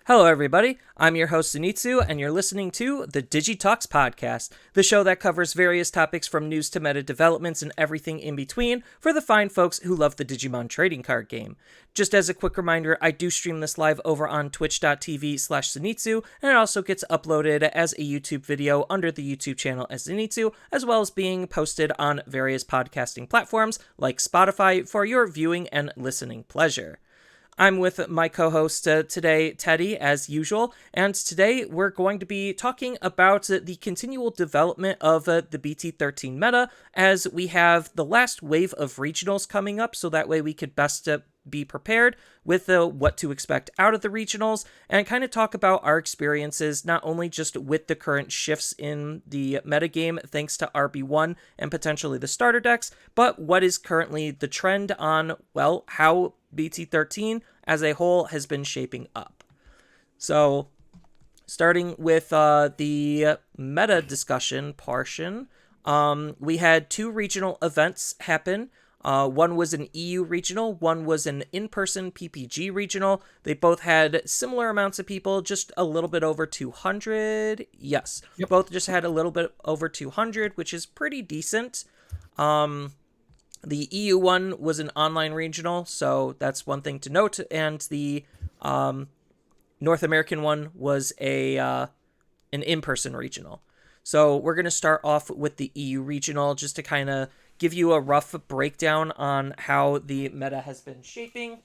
Hello, everybody. I'm your host, Zenitsu, and you're listening to the Digi Talks podcast, the show that covers various topics from news to meta developments and everything in between for the fine folks who love the Digimon trading card game. Just as a quick reminder, I do stream this live over on twitch.tv/Zenitsu, and it also gets uploaded as a YouTube video under the YouTube channel as Zenitsu, as well as being posted on various podcasting platforms like Spotify for your viewing and listening pleasure. I'm with my co-host today, Teddy, as usual, and today we're going to be talking about the continual development of the BT13 meta, as we have the last wave of regionals coming up, so that way we could best be prepared with what to expect out of the regionals, and kind of talk about our experiences, not only just with the current shifts in the metagame thanks to RB1 and potentially the starter decks, but what is currently the trend on, well, how BT13 as a whole has been shaping up. So, starting with the meta discussion portion, we had two regional events happen. One was an EU regional, one was an in-person PPG regional. They both had similar amounts of people, just a little bit over 200. Yes, yep. Both just had a little bit over 200, which is pretty decent. The EU one was an online regional, so that's one thing to note, and the North American one was an in-person regional. So we're going to start off with the EU regional, just to kind of give you a rough breakdown on how the meta has been shaping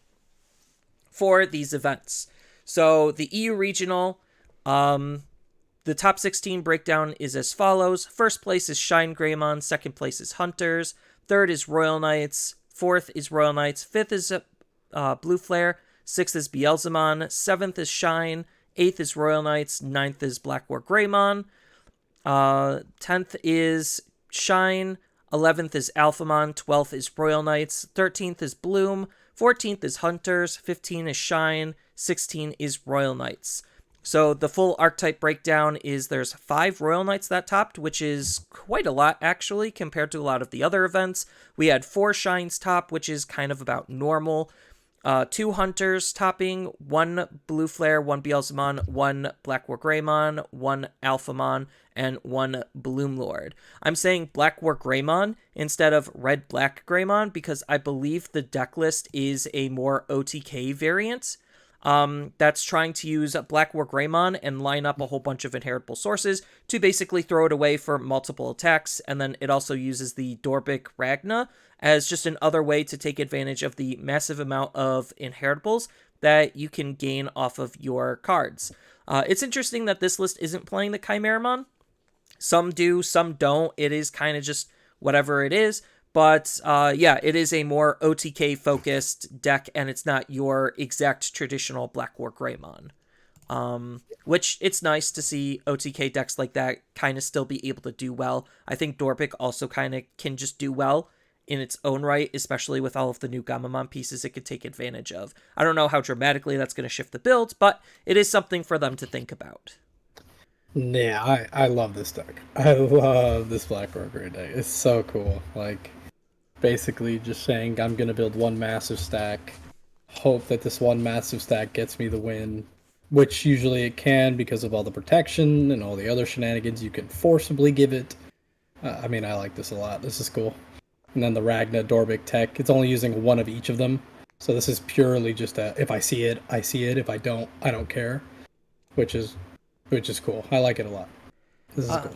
for these events. So the EU regional, the top 16 breakdown is as follows. First place is Shine Greymon, second place is Hunters, third is Royal Knights, fourth is Royal Knights, fifth is Blue Flare, sixth is Beelzemon, seventh is Shine, eighth is Royal Knights, ninth is Black War Greymon, 10th is Shine, 11th is Alphamon, 12th is Royal Knights, 13th is Bloom, 14th is Hunters, 15 is Shine, 16 is Royal Knights. So the full archetype breakdown is there's 5 Royal Knights that topped, which is quite a lot, actually, compared to a lot of the other events. We had 4 Shines top, which is kind of about normal. 2 Hunters topping, 1 Blue Flare, 1 Beelzemon, 1 Black War Greymon, 1 Alphamon, and 1 Bloom Lord. I'm saying Black War Greymon instead of Red Black Greymon because I believe the deck list is a more OTK variant. That's trying to use Black War Greymon and line up a whole bunch of inheritable sources to basically throw it away for multiple attacks, and then it also uses the Dorbic Ragna as just another way to take advantage of the massive amount of inheritables that you can gain off of your cards. It's interesting that this list isn't playing the Chimeramon. Some do, some don't. It is kind of just whatever it is. But yeah, it is a more OTK-focused deck, and it's not your exact traditional Black War Greymon. Which, it's nice to see OTK decks like that kind of still be able to do well. I think Dorbic also kind of can just do well in its own right, especially with all of the new Gamamon pieces it could take advantage of. I don't know how dramatically that's going to shift the build, but it is something for them to think about. Yeah, I love this deck. I love this Black War Grey deck. It's so cool. Like, basically just saying I'm going to build one massive stack, hope that this one massive stack gets me the win, which usually it can because of all the protection and all the other shenanigans you can forcibly give it. I mean, I like this a lot. This is cool. And then the Ragna Dorbic tech, it's only using one of each of them. So this is purely just a, if I see it, I see it. If I don't care. Which is cool. I like it a lot. This is cool.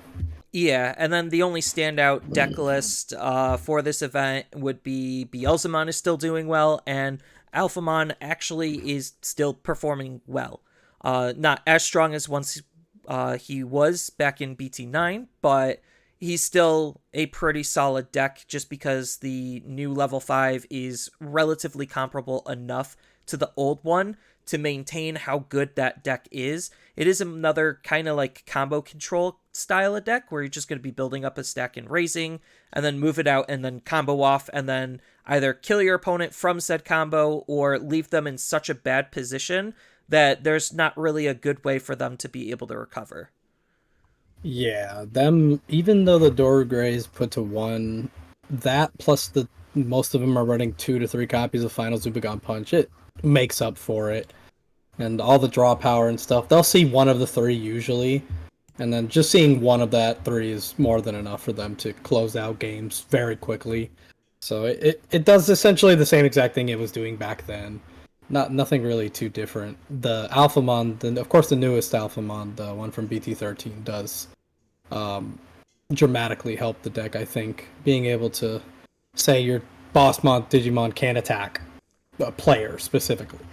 Yeah, and then the only standout deck list for this event would be Beelzemon is still doing well, and Alphamon actually is still performing well. Not as strong as once he was back in BT9, but he's still a pretty solid deck just because the new level 5 is relatively comparable enough to the old one to maintain how good that deck is. It is another kind of like combo control style of deck where you're just going to be building up a stack and raising and then move it out and then combo off and then either kill your opponent from said combo or leave them in such a bad position that there's not really a good way for them to be able to recover. Yeah, them, even though the Door Greys put to 1, that plus the most of them are running 2 to 3 copies of Final Zubagon Punch, it makes up for it. and all the draw power and stuff. They'll see one of the three usually, and then just seeing one of that three is more than enough for them to close out games very quickly. So it does essentially the same exact thing it was doing back then. Nothing really too different. The Alphamon, of course, the newest Alphamon, the one from BT13, does um, dramatically help the deck. I think being able to say your Bossmon Digimon can attack a player specifically,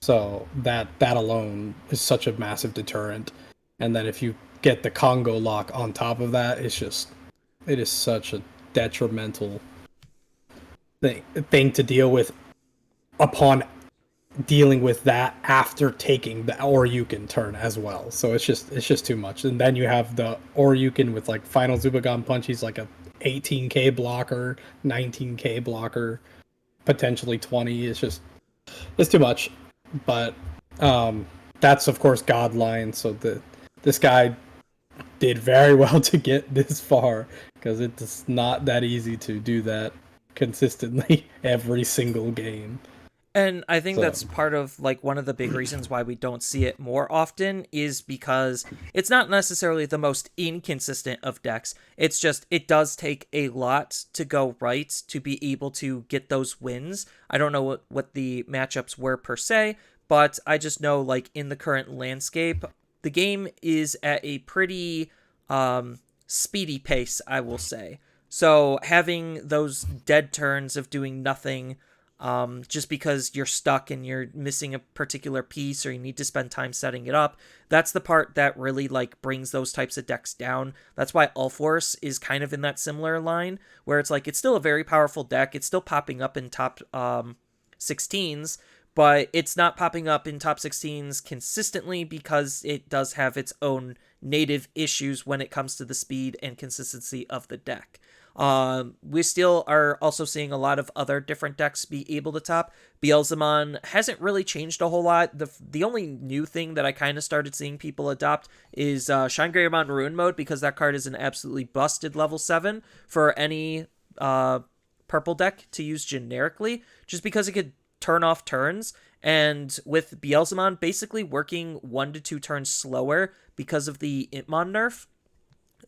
so that alone is such a massive deterrent. And then if you get the Congo lock on top of that, it is such a detrimental thing to deal with upon dealing with that after taking the Oryukin turn as well. So it's just too much. And then you have the Oryukin with like Final Zubagon Punch. He's like a 18k blocker, 19k blocker, potentially 20. It's too much. But that's of course Godline. So this guy did very well to get this far, because it's not that easy to do that consistently every single game. And I think that's part of like one of the big reasons why we don't see it more often is because it's not necessarily the most inconsistent of decks. It's just it does take a lot to go right to be able to get those wins. I don't know what the matchups were per se, but I just know like in the current landscape, the game is at a pretty speedy pace, I will say. So having those dead turns of doing nothing, just because you're stuck and you're missing a particular piece or you need to spend time setting it up, that's the part that really like brings those types of decks down. That's why All-Force is kind of in that similar line, where it's like it's still a very powerful deck. It's still popping up in top 16s, but it's not popping up in top 16s consistently because it does have its own native issues when it comes to the speed and consistency of the deck. We still are also seeing a lot of other different decks be able to top. Beelzemon hasn't really changed a whole lot. The only new thing that I kind of started seeing people adopt is Shine Greymon Ruin Mode, because that card is an absolutely busted level 7 for any purple deck to use generically, just because it could turn off turns. And with Beelzemon basically working 1 to 2 turns slower because of the Itmon nerf,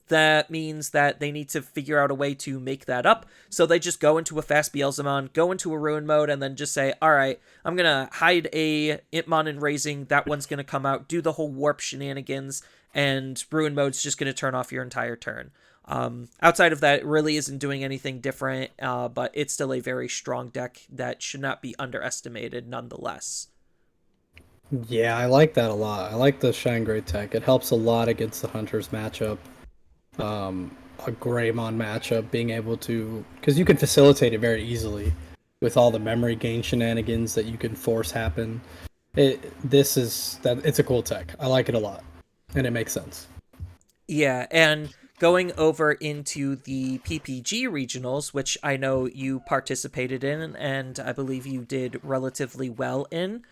that means that they need to figure out a way to make that up. So they just go into a fast Beelzemon, go into a Ruin mode, and then just say, all right, I'm going to hide a Itmon in Raising. That one's going to come out, do the whole warp shenanigans, and Ruin mode's just going to turn off your entire turn. Outside of that, it really isn't doing anything different, but it's still a very strong deck that should not be underestimated nonetheless. Yeah, I like that a lot. I like the Shine Gray tech. It helps a lot against the Hunters matchup. A Greymon matchup, being able to, because you can facilitate it very easily with all the memory gain shenanigans that you can force happen. It's a cool tech. I like it a lot, and it makes sense. Yeah, and going over into the PPG regionals, which I know you participated in, and I believe you did relatively well in.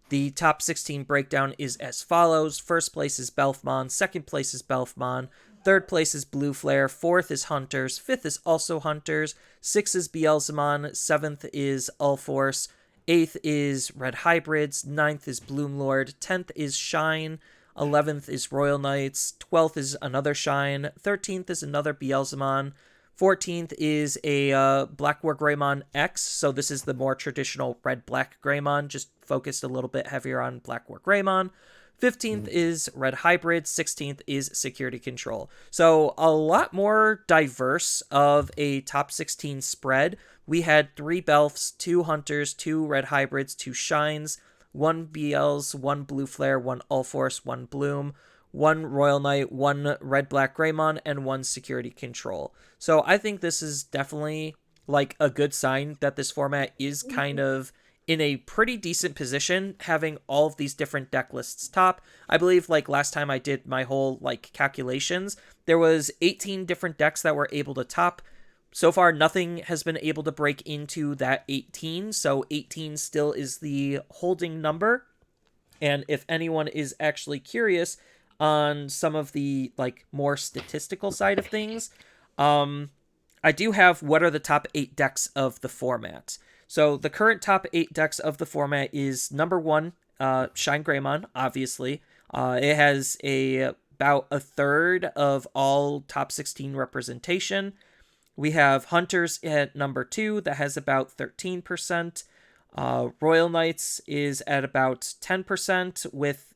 The top 16 breakdown is as follows. First place is Belfmon, second place is Belfmon, third place is Blue Flare, fourth is Hunters, fifth is also Hunters, sixth is Beelzemon, seventh is All-Force, eighth is Red Hybrids, ninth is Bloomlord, 10th is Shine, 11th is Royal Knights, 12th is another Shine, 13th is another Beelzemon, 14th is a Black War Greymon X, so this is the more traditional red-black Greymon, just focused a little bit heavier on Black War Greymon. 15th is Red Hybrid, 16th is Security Control. So a lot more diverse of a top 16 spread. We had 3 Belfs, 2 Hunters, 2 Red Hybrids, 2 Shines, 1 BLs, 1 Blue Flare, 1 All-Force, 1 Bloom, 1 Royal Knight, 1 Red-Black Greymon, and 1 Security Control. So I think this is definitely like a good sign that this format is kind of in a pretty decent position, having all of these different deck lists top. I believe like last time I did my whole like calculations, there was 18 different decks that were able to top. So far, nothing has been able to break into that 18, so 18 still is the holding number. And if anyone is actually curious on some of the like more statistical side of things, I do have what are the top 8 decks of the format. So the current top 8 decks of the format is number 1, Shine Greymon, obviously. It has about a third of all top 16 representation. We have Hunters at number 2 that has about 13%. Royal Knights is at about 10%, with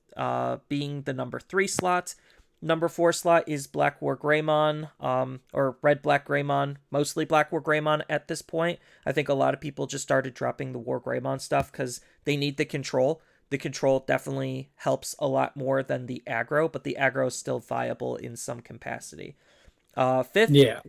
being the number 3 slot. Number 4 slot is Black War Greymon, or Red Black Greymon, mostly Black War Greymon at this point. I think a lot of people just started dropping the War Greymon stuff because they need the control. The control definitely helps a lot more than the aggro, but the aggro is still viable in some capacity. Fifth Yeah.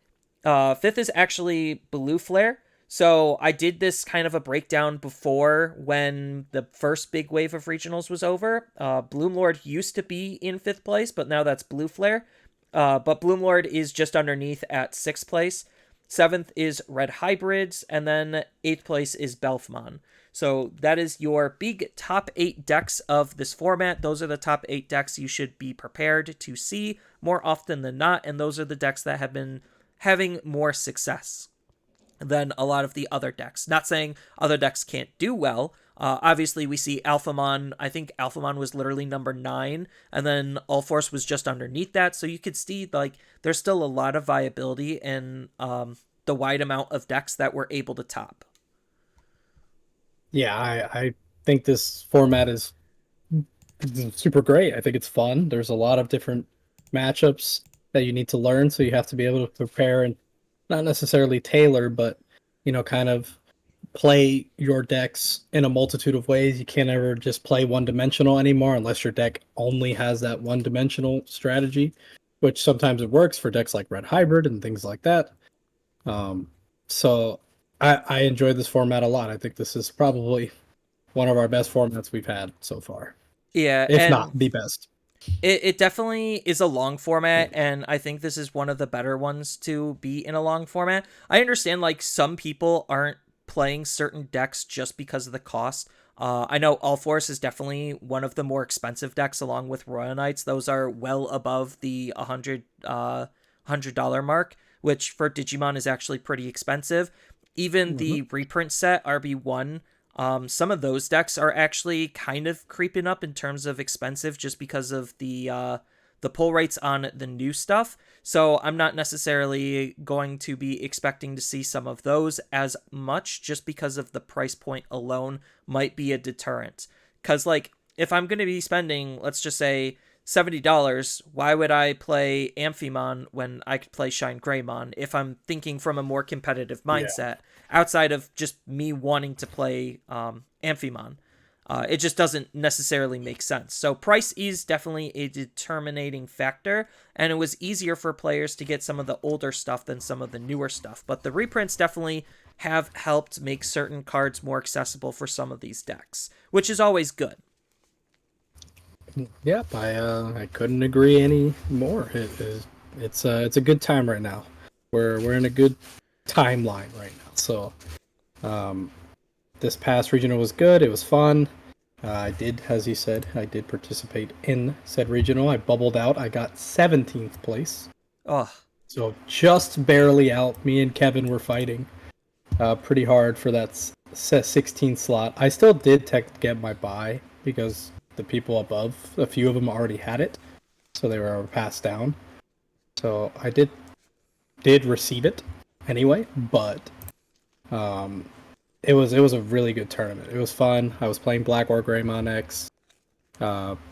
Fifth is actually Blue Flare. So I did this kind of a breakdown before when the first big wave of regionals was over. Bloomlord used to be in 5th place, but now that's Blue Flare. But Bloomlord is just underneath at 6th place. 7th is Red Hybrids, and then 8th place is Belfmon. So that is your big top 8 decks of this format. Those are the top 8 decks you should be prepared to see more often than not, and those are the decks that have been having more success than a lot of the other decks. Not saying other decks can't do well. Obviously, we see Alphamon. I think Alphamon was literally number 9, and then All Force was just underneath that. So you could see, like, there's still a lot of viability in the wide amount of decks that we're able to top. Yeah, I think this format is super great. I think it's fun. There's a lot of different matchups that you need to learn, so you have to be able to prepare and not necessarily tailor, but kind of play your decks in a multitude of ways. You can't ever just play one-dimensional anymore unless your deck only has that one-dimensional strategy, which sometimes it works for decks like Red Hybrid and things like that. So I enjoy this format a lot. I think this is probably one of our best formats we've had so far, Yeah, if and not the best. it definitely is a long format, and I think this is one of the better ones to be in a long format. I understand, like, some people aren't playing certain decks just because of the cost. I know All Force is definitely one of the more expensive decks, along with Royal Knights. Those are well above the $100 mark, which for Digimon is actually pretty expensive. Even the reprint set, RB1, some of those decks are actually kind of creeping up in terms of expensive just because of the pull rates on the new stuff. So I'm not necessarily going to be expecting to see some of those as much, just because of the price point alone might be a deterrent. Because, like, if I'm going to be spending, let's just say, $70, why would I play Amphimon when I could play Shine Greymon if I'm thinking from a more competitive mindset, outside of just me wanting to play Amphimon? It just doesn't necessarily make sense. So price is definitely a determining factor, and it was easier for players to get some of the older stuff than some of the newer stuff. But the reprints definitely have helped make certain cards more accessible for some of these decks, which is always good. Yep, I couldn't agree any more. It's a good time right now. We're in a good timeline right now. So, this past regional was good. It was fun. I did, as you said, I did participate in said regional. I bubbled out. I got 17th place. Oh, So just barely out. Me and Kevin were fighting pretty hard for that 16th slot. I still did get my bye because the people above, a few of them already had it, so they were passed down. So I did receive it anyway, but it was a really good tournament. It was fun. I was playing Black or Greymon X,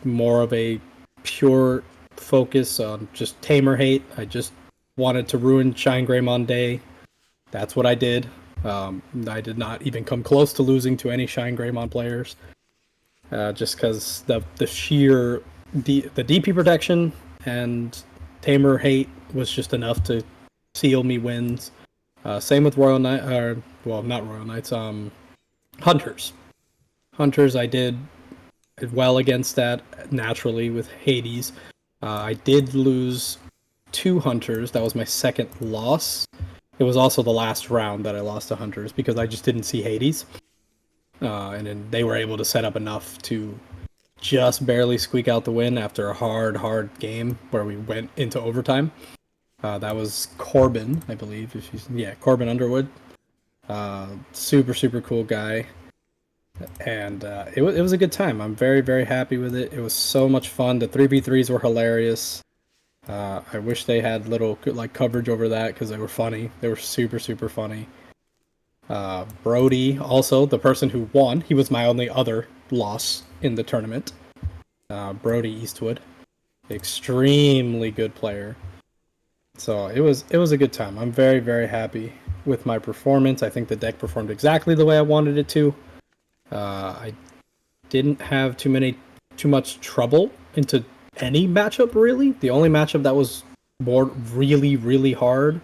more of a pure focus on just tamer hate. I just wanted to ruin Shine Greymon Day. That's what I did. I did not even come close to losing to any Shine Greymon players. Just because the sheer the DP protection and tamer hate was just enough to seal me wins. Same with Royal Knight, well, not Royal Knights, Hunters. Hunters, I did well against that naturally with Hades. I did lose 2 Hunters. That was my second loss. It was also the last round that I lost to Hunters because I just didn't see Hades. And then they were able to set up enough to just barely squeak out the win after a hard game where we went into overtime. That was Corbin, I believe. Corbin Underwood. Super cool guy. and it was a good time. I'm very, very happy with it. It was so much fun. The 3v3s were hilarious. I wish they had little like coverage over that because they were funny. They were super, super funny. Brody, also the person who won, he was my only other loss in the tournament. Brody Eastwood, extremely good player. So it was a good time. I'm very, very happy with my performance. I think the deck performed exactly the way I wanted it to. I didn't have too much trouble into any matchup really. The only matchup that was more really, really hard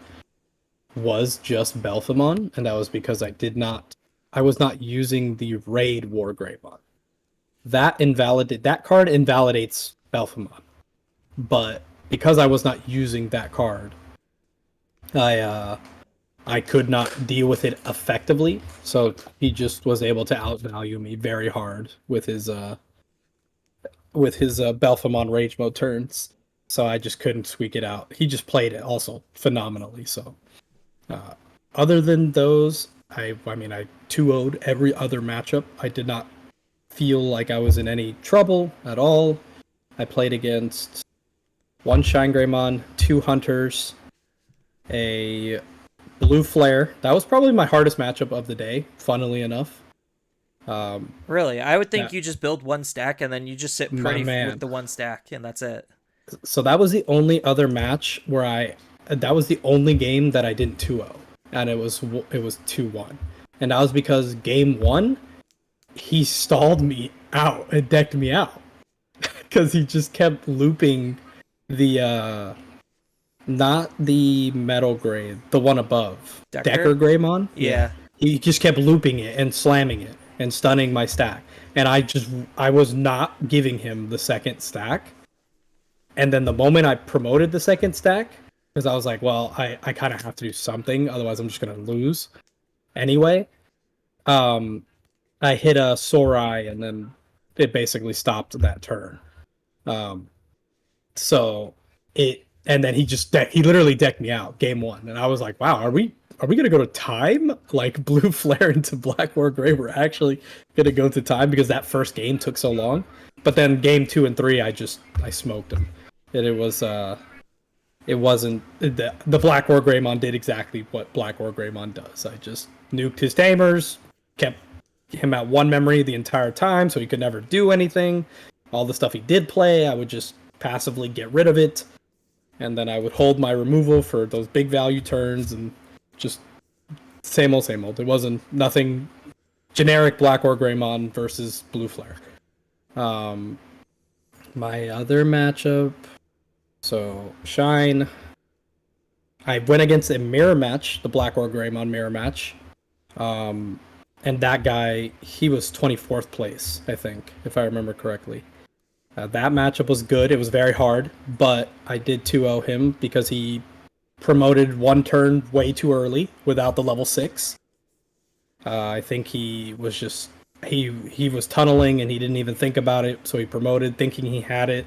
was just Belphamon, and that was because I was not using the raid War Greymon. That card invalidates Belphamon. But because I was not using that card, I could not deal with it effectively. So he just was able to outvalue me very hard with his Belphamon Rage Mode turns. So I just couldn't squeak it out. He just played it also phenomenally. So uh, other than those, I 2-0'd every other matchup. I did not feel like I was in any trouble at all. I played against one Shine Greymon, two Hunters, a Blue Flare. That was probably my hardest matchup of the day, funnily enough. Really, I would think That you just build one stack and then you just sit my pretty with man. the one stack, and that's it. So that was the only other match where that was the only game that I didn't 2-0, and it was 2-1. And that was because game 1 he stalled me out and decked me out because he just kept looping the not the metal grade, the one above. Decker Greymon? Yeah. He just kept looping it and slamming it and stunning my stack. And I was not giving him the second stack. And then the moment I promoted the second stack, because I was like, well, I kind of have to do something, otherwise I'm just gonna lose. Anyway, I hit a Sorai and then it basically stopped that turn. Um, so and then he literally decked me out game 1, and I was like, wow, are we gonna go to time? Like Blue Flare into Black War Gray, we're actually gonna go to time because that first game took so long. But then game 2 and 3, I smoked him, and it wasn't the Black War Greymon did exactly what Black War Greymon does. I just nuked his tamers, kept him at one memory the entire time, so he could never do anything. All the stuff he did play, I would just passively get rid of it, and then I would hold my removal for those big value turns, and just same old, same old. It wasn't nothing generic Black or Greymon versus Blue Flare. My other matchup, so Shine, I went against a mirror match, the Black or Greymon mirror match. And that guy, he was 24th place, I think, if I remember correctly. That matchup was good. It was very hard, but I did 2-0 him because he promoted one turn way too early without the level 6. I think he was just he was tunneling and he didn't even think about it, so he promoted thinking he had it.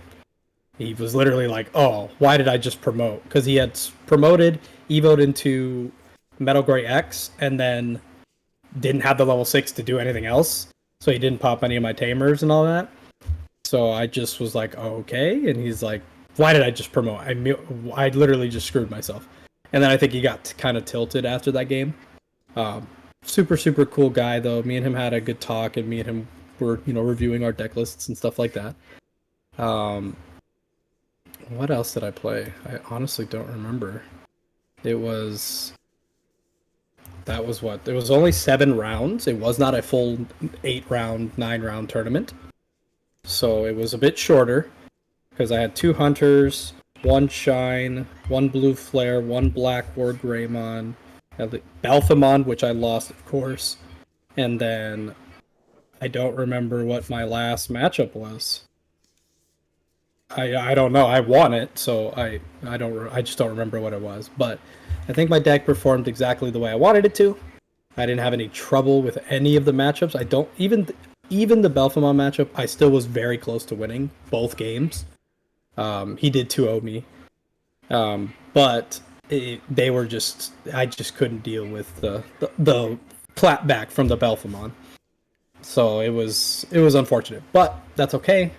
He was literally like, "Oh, why did I just promote?" Because he had promoted, evoed into Metal Gray X, and then didn't have the level 6 to do anything else, so he didn't pop any of my tamers and all that. So I just was like, oh, okay, and he's like, why did I just promote? I literally just screwed myself. And then I think he got kind of tilted after that game. Super, super cool guy, though. Me and him had a good talk, and me and him were, reviewing our deck lists and stuff like that. What else did I play? I honestly don't remember. That was what? It was only 7 rounds. It was not a full 8-round, 9-round tournament. So it was a bit shorter because I had 2 Hunters, 1 Shine, 1 Blue Flare, 1 Black War Greymon, Belphamon, which I lost, of course, and then I don't remember what my last matchup was. I don't know. I won it, so I just don't remember what it was. But I think my deck performed exactly the way I wanted it to. I didn't have any trouble with any of the matchups. I don't even the Belphamon matchup, I still was very close to winning both games. He did 2-0 me. But they were I just couldn't deal with the clap back from the Belphamon. So it was unfortunate, but that's okay.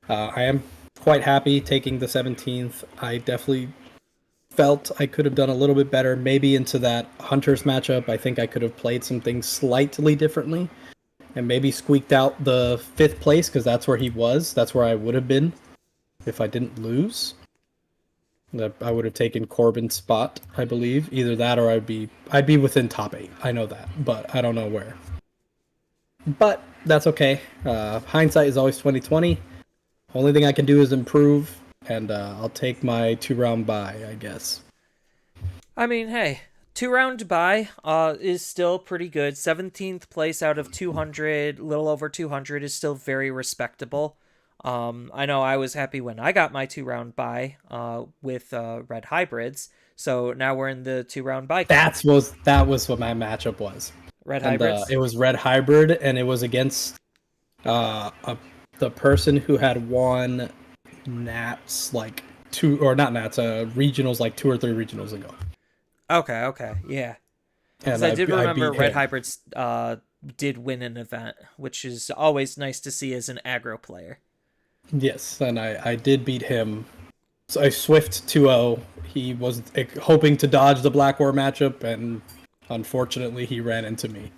I am quite happy taking the 17th. I definitely felt I could have done a little bit better. Maybe into that Hunters matchup, I think I could have played some things slightly differently and maybe squeaked out the 5th place because that's where he was. That's where I would have been if I didn't lose. I would have taken Corbin's spot, I believe. Either that or I'd be within top 8. I know that, but I don't know where. But that's okay. Hindsight is always 2020. Only thing I can do is improve, and I'll take my 2-round bye, I guess. I mean, hey, 2 round bye is still pretty good. 17th place out of 200, little over 200 is still very respectable. I know I was happy when I got my 2 round bye with red hybrids. So now we're in the 2 round bye count. That was what my matchup was, Red and hybrids. it was red hybrid, and it was against uh, a, the person who had won Nats like two or not Nats regionals like 2 or 3 regionals ago, Okay, okay, yeah. Because and I I did I remember beat red him. hybrids did win an event, which is always nice to see as an aggro player. Yes, and I did beat him. So I Swift 2-0. He was hoping to dodge the Black War matchup, and unfortunately, he ran into me.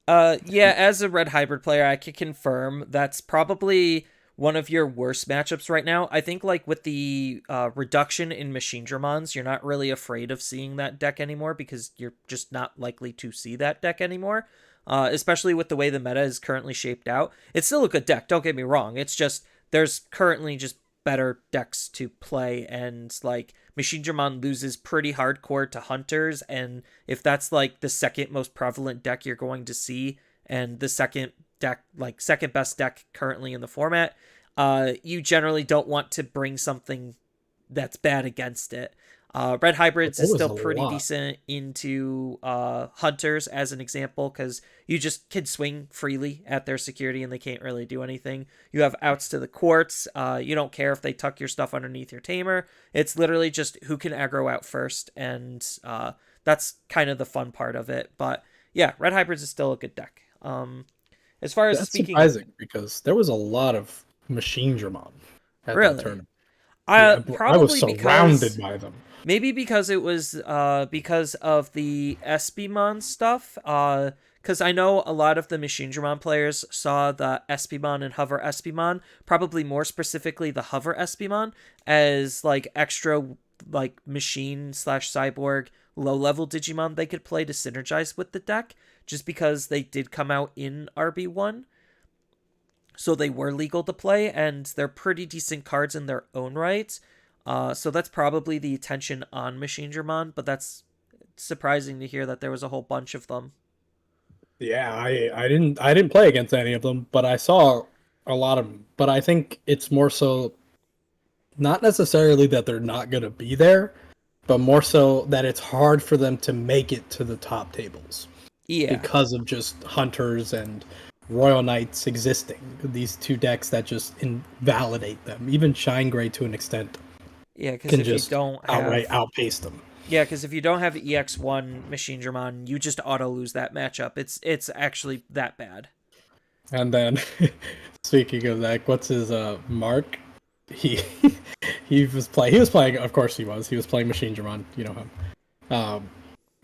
Yeah, as a red hybrid player, I can confirm that's probably one of your worst matchups right now. I think, like, with the reduction in machine Dramons, you're not really afraid of seeing that deck anymore because you're just not likely to see that deck anymore. Especially with the way the meta is currently shaped out. It's still a good deck, don't get me wrong. It's just there's currently just better decks to play, and like Machine Dramon loses pretty hardcore to Hunters, and if that's like the second most prevalent deck you're going to see, and the second deck, like second best deck currently in the format, you generally don't want to bring something that's bad against it. Red But Hybrids there is was still a pretty lot. decent into Hunters, as an example, because you just can swing freely at their security and they can't really do anything. You have outs to the Quartz. You don't care if they tuck your stuff underneath your Tamer. It's literally just who can aggro out first, and that's kind of the fun part of it. But yeah, Red Hybrids is still a good deck. As far as That's speaking, surprising because there was a lot of Machine Dramon at that really, tournament. Yeah, I was probably surrounded because by them. maybe because it was because of the Espimon stuff. Because I know a lot of the Machine Dramon players saw the Espimon and Hover Espimon, probably more specifically the Hover Espimon, as like extra like machine slash cyborg low level Digimon they could play to synergize with the deck, just because they did come out in RB1. So they were legal to play, and they're pretty decent cards in their own right. So that's probably the attention on Machine Dramon, but that's surprising to hear that there was a whole bunch of them. Yeah, I didn't play against any of them, but I saw a lot of them. But I think it's more so not necessarily that they're not going to be there, but more so that it's hard for them to make it to the top tables Yeah, because of just hunters and Royal Knights existing. These two decks that just invalidate them. Even Shine Gray to an extent yeah, because can if you just don't outright have outpace them. yeah, because if you don't have EX1 Machine Dramon, you just auto lose that matchup. It's actually that bad. And then speaking of that, what's his Mark? He he was playing, of course he was playing Machine Dramon, you know him. Um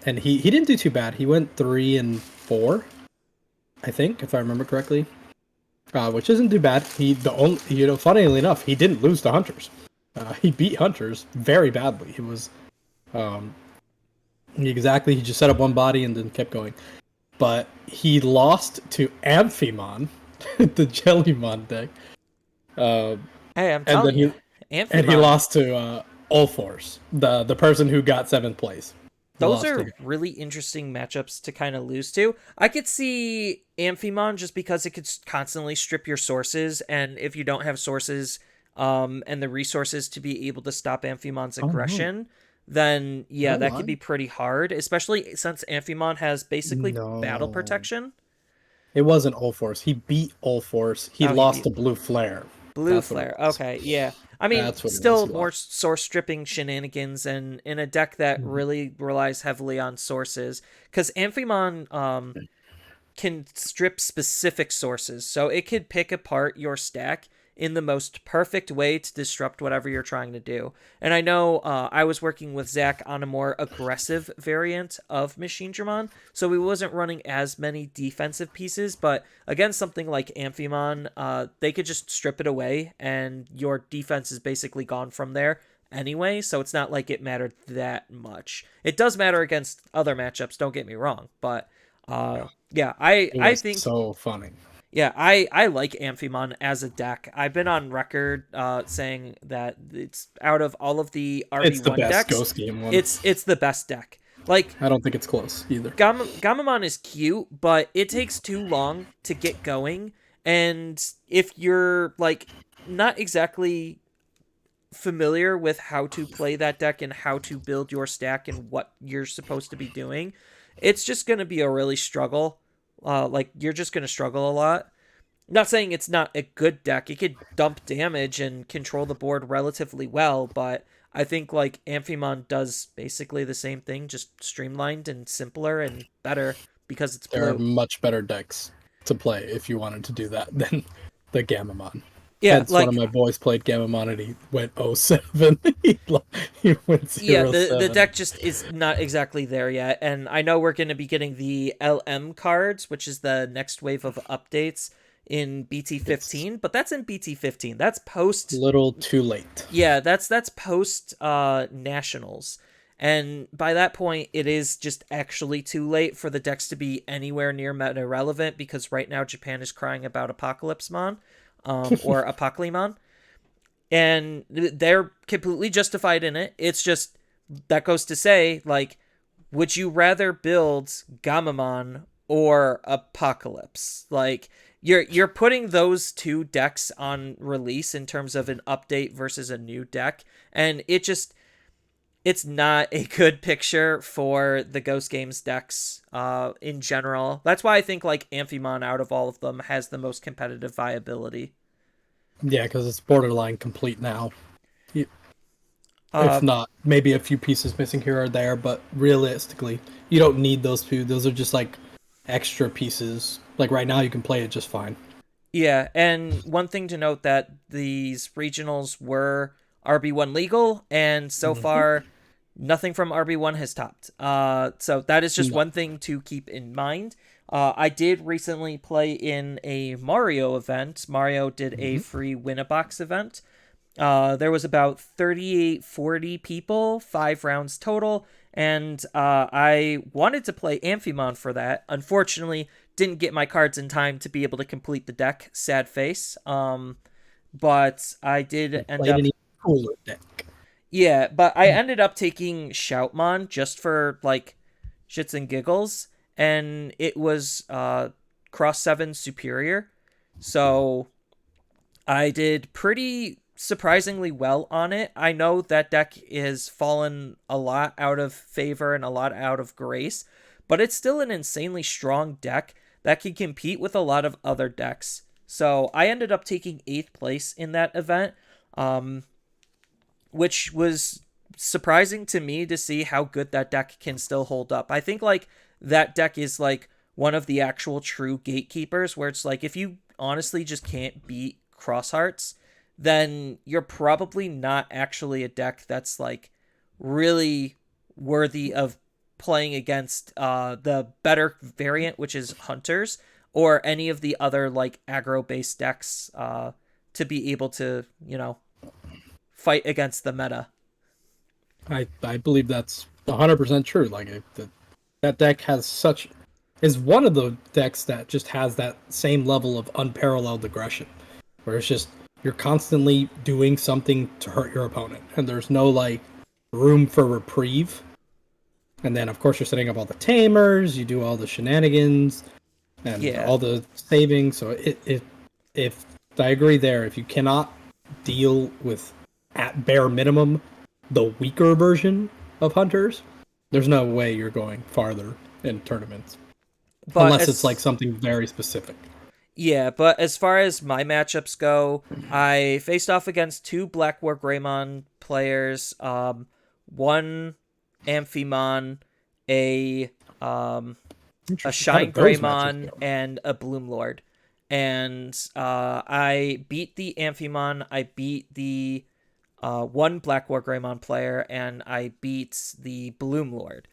and he didn't do too bad. He went 3-4, I think, if I remember correctly. Which isn't too bad. He the only funnily enough, he didn't lose to Hunters. He beat Hunters very badly. He was um he just set up one body and then kept going. But he lost to Amphimon, the Jellymon deck. Um Hey, I'm and telling then you, he Amphimon, lost to Ulforce, the person who got 7th place. He those lost to are him. really interesting matchups to kind of lose to. I could see Amphimon just because it could constantly strip your sources, and if you don't have sources and the resources to be able to stop Amphimon's Oh no, aggression, then yeah, no that could lie. be pretty hard, especially since Amphimon has basically battle No, protection. it wasn't Ulforce. He beat Ulforce. He Oh, he lost beat to Blue Flare. Blue That's what it Flare. was. Okay, yeah. I mean, That's what it was. still He more lost. source stripping shenanigans, and in a deck that Mhm. really relies heavily on sources. Because Amphimon, can strip specific sources. So it could pick apart your stack in the most perfect way to disrupt whatever you're trying to do. And I know I was working with Zach on a more aggressive variant of Machine Dramon, so he wasn't running as many defensive pieces, but against something like Amphimon, they could just strip it away, and your defense is basically gone from there anyway, so it's not like it mattered that much. It does matter against other matchups, don't get me wrong, but yeah, I think so funny. yeah, I like Amphimon as a deck. I've been on record saying that it's out of all of the RB1 It's the best decks, Ghost Game one. it's the best deck. Like, I don't think it's close either. Gamamon is cute, but it takes too long to get going, and if you're like not exactly familiar with how to play that deck and how to build your stack and what you're supposed to be doing, it's just going to be a really struggle. Like, you're just going to struggle a lot. Not saying it's not a good deck. It could dump damage and control the board relatively well, but I think, like, Amphimon does basically the same thing, just streamlined and simpler and better because it's blue. There are much better decks to play if you wanted to do that than the Gamamon. Yeah, That's like, one of my boys played Gamamon and he went 0-7. he went 0-7. yeah, the deck just is not exactly there yet, and I know we're going to be getting the LM cards, which is the next wave of updates in BT13, but that's in BT15. That's post... little too late. Yeah, that's post Nationals. And by that point, it is just actually too late for the decks to be anywhere near meta relevant, because right now Japan is crying about Apocalypse Mon. Or Apoclymon, and they're completely justified in it. It's just, that goes to say, like, would you rather build Gamamon or Apocalypse? Like, you're putting those two decks on release in terms of an update versus a new deck, and it's not a good picture for the Ghost Games decks in general. That's why I think, like, Amphimon out of all of them has the most competitive viability. Yeah, because it's borderline complete now. If not, maybe a few pieces missing here or there, but realistically, you don't need those two. Those are just, like, extra pieces. Like, right now, you can play it just fine. Yeah, and one thing to note, that these regionals were RB1 legal, and so far... nothing from RB1 has topped. So that is just one thing to keep in mind. I did recently play in a Mario event. Mario did a free win-a-box event. There was about 40 people, 5 rounds total, and I wanted to play Amphimon for that. Unfortunately, didn't get my cards in time to be able to complete the deck. Sad face. But I did end up... an cooler deck. Yeah, but I ended up taking Shoutmon just for, like, shits and giggles, and it was Cross 7 Superior, so I did pretty surprisingly well on it. I know that deck has fallen a lot out of favor and a lot out of grace, but it's still an insanely strong deck that can compete with a lot of other decks. So I ended up taking 8th place in that event, which was surprising to me to see how good that deck can still hold up. I think, like, that deck is, like, one of the actual true gatekeepers, where it's like, if you honestly just can't beat Crosshearts, then you're probably not actually a deck that's, like, really worthy of playing against the better variant, which is Hunters, or any of the other, like, aggro-based decks to be able to, you know, fight against the meta. I believe that's 100% true. Like, that deck is one of the decks that just has that same level of unparalleled aggression, where it's just, you're constantly doing something to hurt your opponent, and there's no, like, room for reprieve. And then, of course, you're setting up all the tamers, you do all the shenanigans, and all the saving. So if I agree there, if you cannot deal with, at bare minimum, the weaker version of Hunters, there's no way you're going farther in tournaments. But unless it's like something very specific. Yeah, but as far as my matchups go, I faced off against 2 Black War Greymon players, 1 Amphimon, a a Interesting. How Shine did those matches Greymon, go? and a Bloom Lord. And I beat the Amphimon, I beat the one Black War Greymon player, and I beat the Bloom Lord.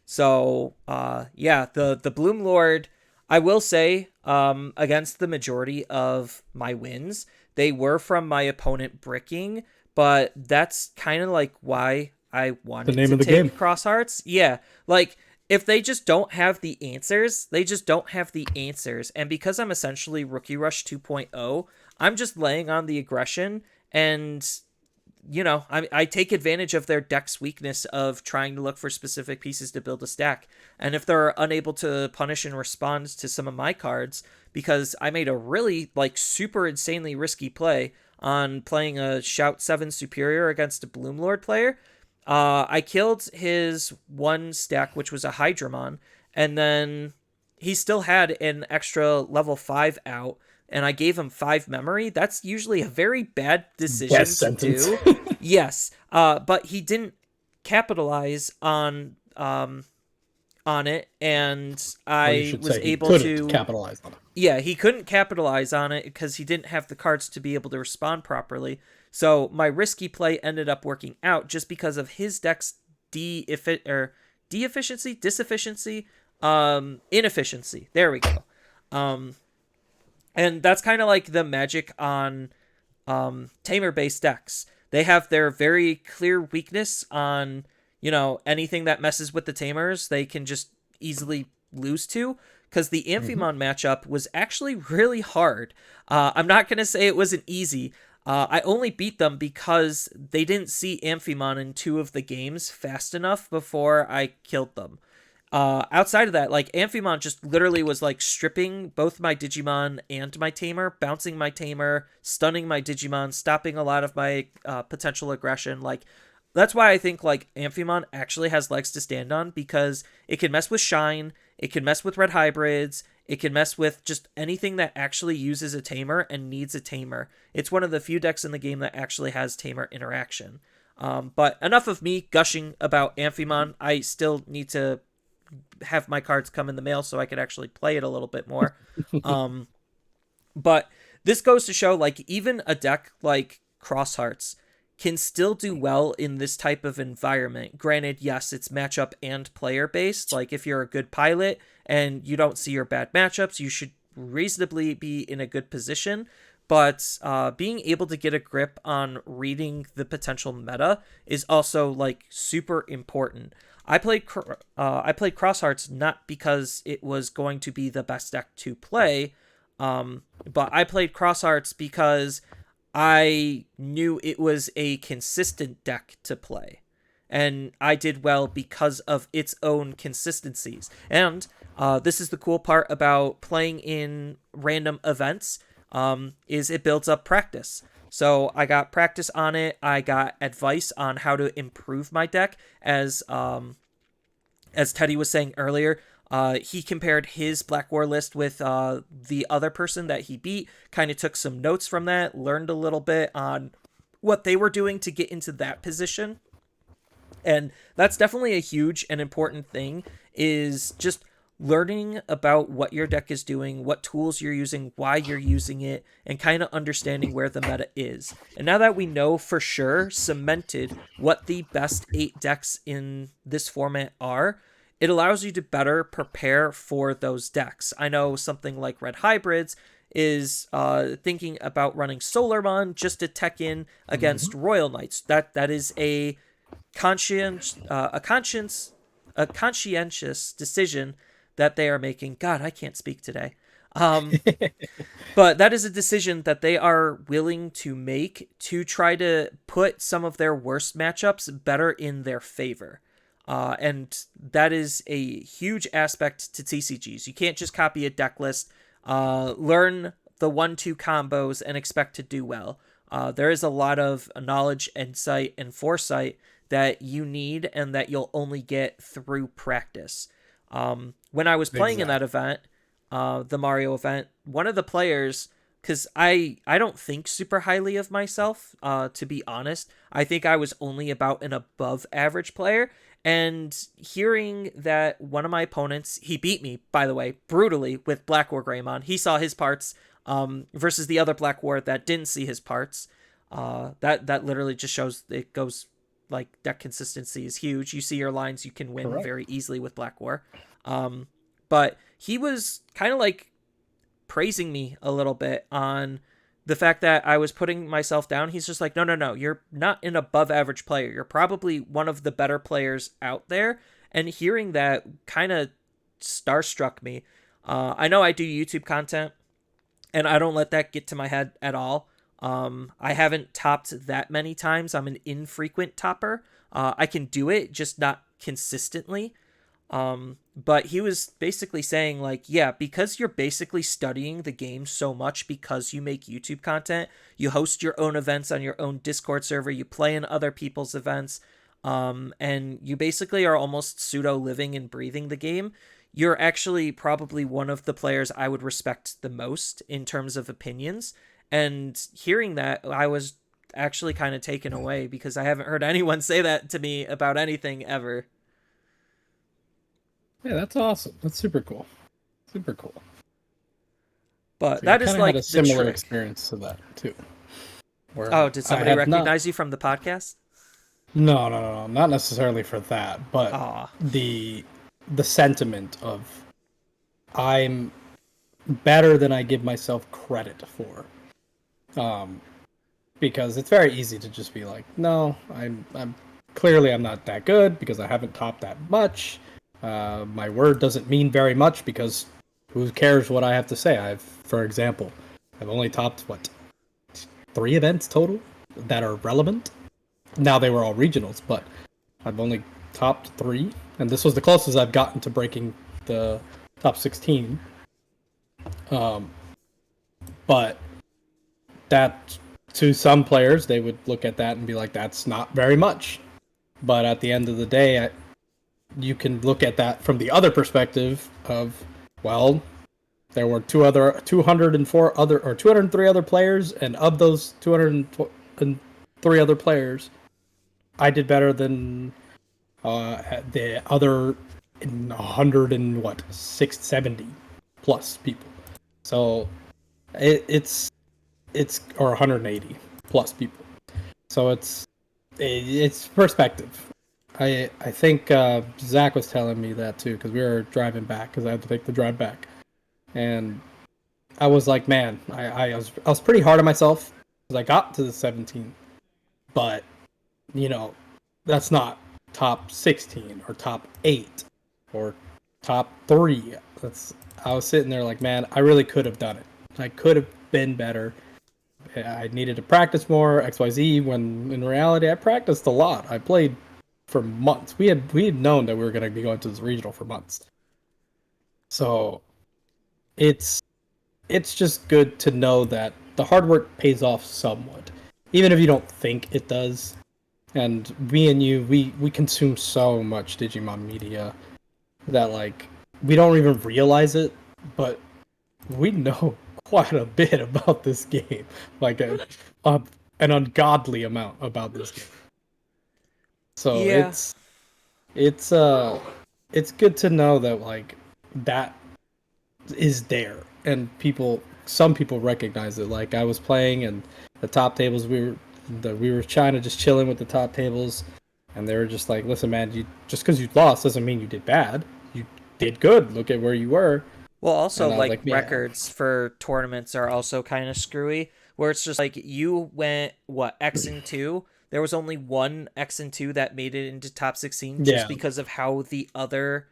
So yeah, the Bloom Lord, I will say, against the majority of my wins, they were from my opponent bricking, but that's kind of like why I The wanted name to of the game. take Cross Hearts. Yeah, like if they just don't have the answers, they just don't have the answers. And because I'm essentially Rookie Rush 2.0, I'm just laying on the aggression and I take advantage of their deck's weakness of trying to look for specific pieces to build a stack. And if they're unable to punish and respond to some of my cards, because I made a really super insanely risky play on playing a Shout 7 Superior against a Bloom Lord player, I killed his one stack, which was a Hydramon, and then he still had an extra level 5 out, and I gave him 5 memory. That's usually a very bad decision Best to sentence. do. Yes, but he didn't capitalize on it, and Or you I should was say he able couldn't to. capitalize on it. Yeah, he couldn't capitalize on it because he didn't have the cards to be able to respond properly. So my risky play ended up working out just because of his deck's disefficiency, inefficiency. There we go. And that's kind of like the magic on tamer based decks. They have their very clear weakness on, anything that messes with the tamers, they can just easily lose to. Because the Amphimon matchup was actually really hard. I'm not going to say it wasn't easy. I only beat them because they didn't see Amphimon in 2 of the games fast enough before I killed them. Outside of that, Amphimon just literally was stripping both my Digimon and my Tamer, bouncing my Tamer, stunning my Digimon, stopping a lot of my potential aggression. That's why I think Amphimon actually has legs to stand on, because it can mess with Shine, it can mess with Red Hybrids, it can mess with just anything that actually uses a Tamer and needs a Tamer. It's one of the few decks in the game that actually has Tamer interaction. But enough of me gushing about Amphimon. I still need to have my cards come in the mail so I could actually play it a little bit more. But this goes to show even a deck like Cross Hearts can still do well in this type of environment. Granted, yes, it's matchup and player based. If you're a good pilot and you don't see your bad matchups, you should reasonably be in a good position. But being able to get a grip on reading the potential meta is also super important. I played Cross Hearts not because it was going to be the best deck to play, but I played Cross Hearts because I knew it was a consistent deck to play, and I did well because of its own consistencies. And this is the cool part about playing in random events, is it builds up practice. So I got practice on it. I got advice on how to improve my deck. As Teddy was saying earlier, he compared his Black War list with the other person that he beat, kind of took some notes from that, learned a little bit on what they were doing to get into that position. And that's definitely a huge and important thing, is just learning about what your deck is doing, what tools you're using, why you're using it, and kind of understanding where the meta is. And now that we know for sure, cemented, what the best 8 decks in this format are, it allows you to better prepare for those decks. I know something like Red Hybrids is thinking about running Solarmon just to tech in against Royal Knights. That is a conscientious decision that they are making. God, I can't speak today. But that is a decision that they are willing to make to try to put some of their worst matchups better in their favor. And that is a huge aspect to TCGs. You can't just copy a deck list, learn the 1-2 combos, and expect to do well. There is a lot of knowledge, insight, and foresight that you need and that you'll only get through practice. When I was playing in that event, the Mario event, one of the players, because I don't think super highly of myself, to be honest. I think I was only about an above average player, And hearing that one of my opponents, he beat me, by the way, brutally with Black War Greymon. He saw his parts versus the other Black War that didn't see his parts. That literally just shows it goes like that consistency is huge. You see your lines, you can win very easily with Black War. But he was kind of like praising me a little bit on the fact that I was putting myself down. He's just like, no, you're not an above average player. You're probably one of the better players out there. And hearing that kind of starstruck me. I know I do YouTube content, and I don't let that get to my head at all. I haven't topped that many times. I'm an infrequent topper. I can do it, just not consistently. But he was basically saying like, yeah, because you're basically studying the game so much because you make YouTube content, you host your own events on your own Discord server, you play in other people's events, and you basically are almost pseudo living and breathing the game. You're actually probably one of the players I would respect the most in terms of opinions. And hearing that, I was actually kind of taken away because I haven't heard anyone say that to me about anything ever. Yeah, that's awesome. That's super cool. Super cool. But So that is like had a the similar trick. experience to that too. Oh, did somebody recognize you from the podcast? No, not necessarily for that, but Aw. the sentiment of I'm better than I give myself credit for. Because it's very easy to just be like, no, I'm clearly I'm not that good because I haven't topped that much. My word doesn't mean very much because who cares what I have to say? For example, I've only topped 3 events total that are relevant. Now they were all regionals, but I've only topped 3, and this was the closest I've gotten to breaking the top 16. But that to some players, they would look at that and be like, "That's not very much." But at the end of the day, you can look at that from the other perspective of, well, there were 203 other players, and of those 203 other players, I did better than the other 670 plus people. So it's or 180 plus people. So it's perspective. I think Zach was telling me that too because we were driving back because I had to take the drive back, and I was like, man, I was pretty hard on myself because I got to the 17, but that's not top 16 or top 8 or top 3. I was sitting there like, man, I really could have done it. I could have been better. I needed to practice more XYZ when in reality I practiced a lot. I played for months. We had known that we were going to be going to this regional for months. So it's just good to know that the hard work pays off somewhat, even if you don't think it does. And me and you, we consume so much Digimon media that like we don't even realize it, but we know quite a bit about this game, like an ungodly amount about this game. So Yeah. it's good to know that like that is there, and some people recognize it. Like I was playing, and the top tables we were trying to just chilling with the top tables, and they were just like, "Listen, man, just because you lost doesn't mean you did bad. You did good. Look at where you were." Well, also, like, yeah. records for tournaments are also kind of screwy, where it's just like you went, X and 2? There was only one X and 2 that made it into top 16 just because of how the other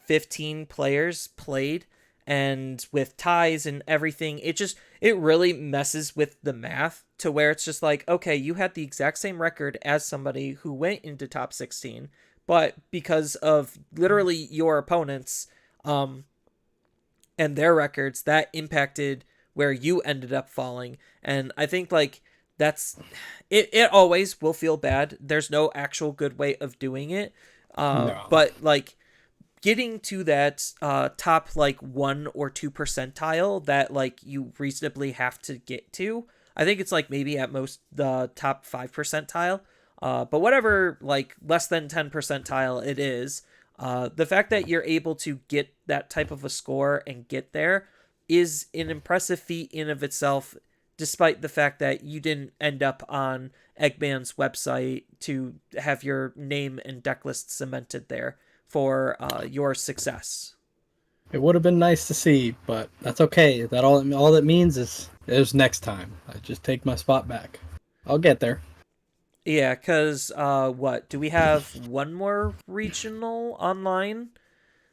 15 players played. And with ties and everything, it really messes with the math to where it's just like, okay, you had the exact same record as somebody who went into top 16, but because of literally your opponents, and their records, that impacted where you ended up falling. And I think like that's it always will feel bad. There's no actual good way of doing it. No. But like getting to that top like 1 or 2 percentile that like you reasonably have to get to, I think it's like maybe at most the top 5 percentile. But whatever, like, less than 10 percentile it is, the fact that you're able to get that type of a score and get there is an impressive feat in of itself, despite the fact that you didn't end up on Eggman's website to have your name and deck list cemented there for your success. It would have been nice to see, but that's okay. That all that means is there's next time. I just take my spot back. I'll get there. Yeah, because what do we have? One more regional online.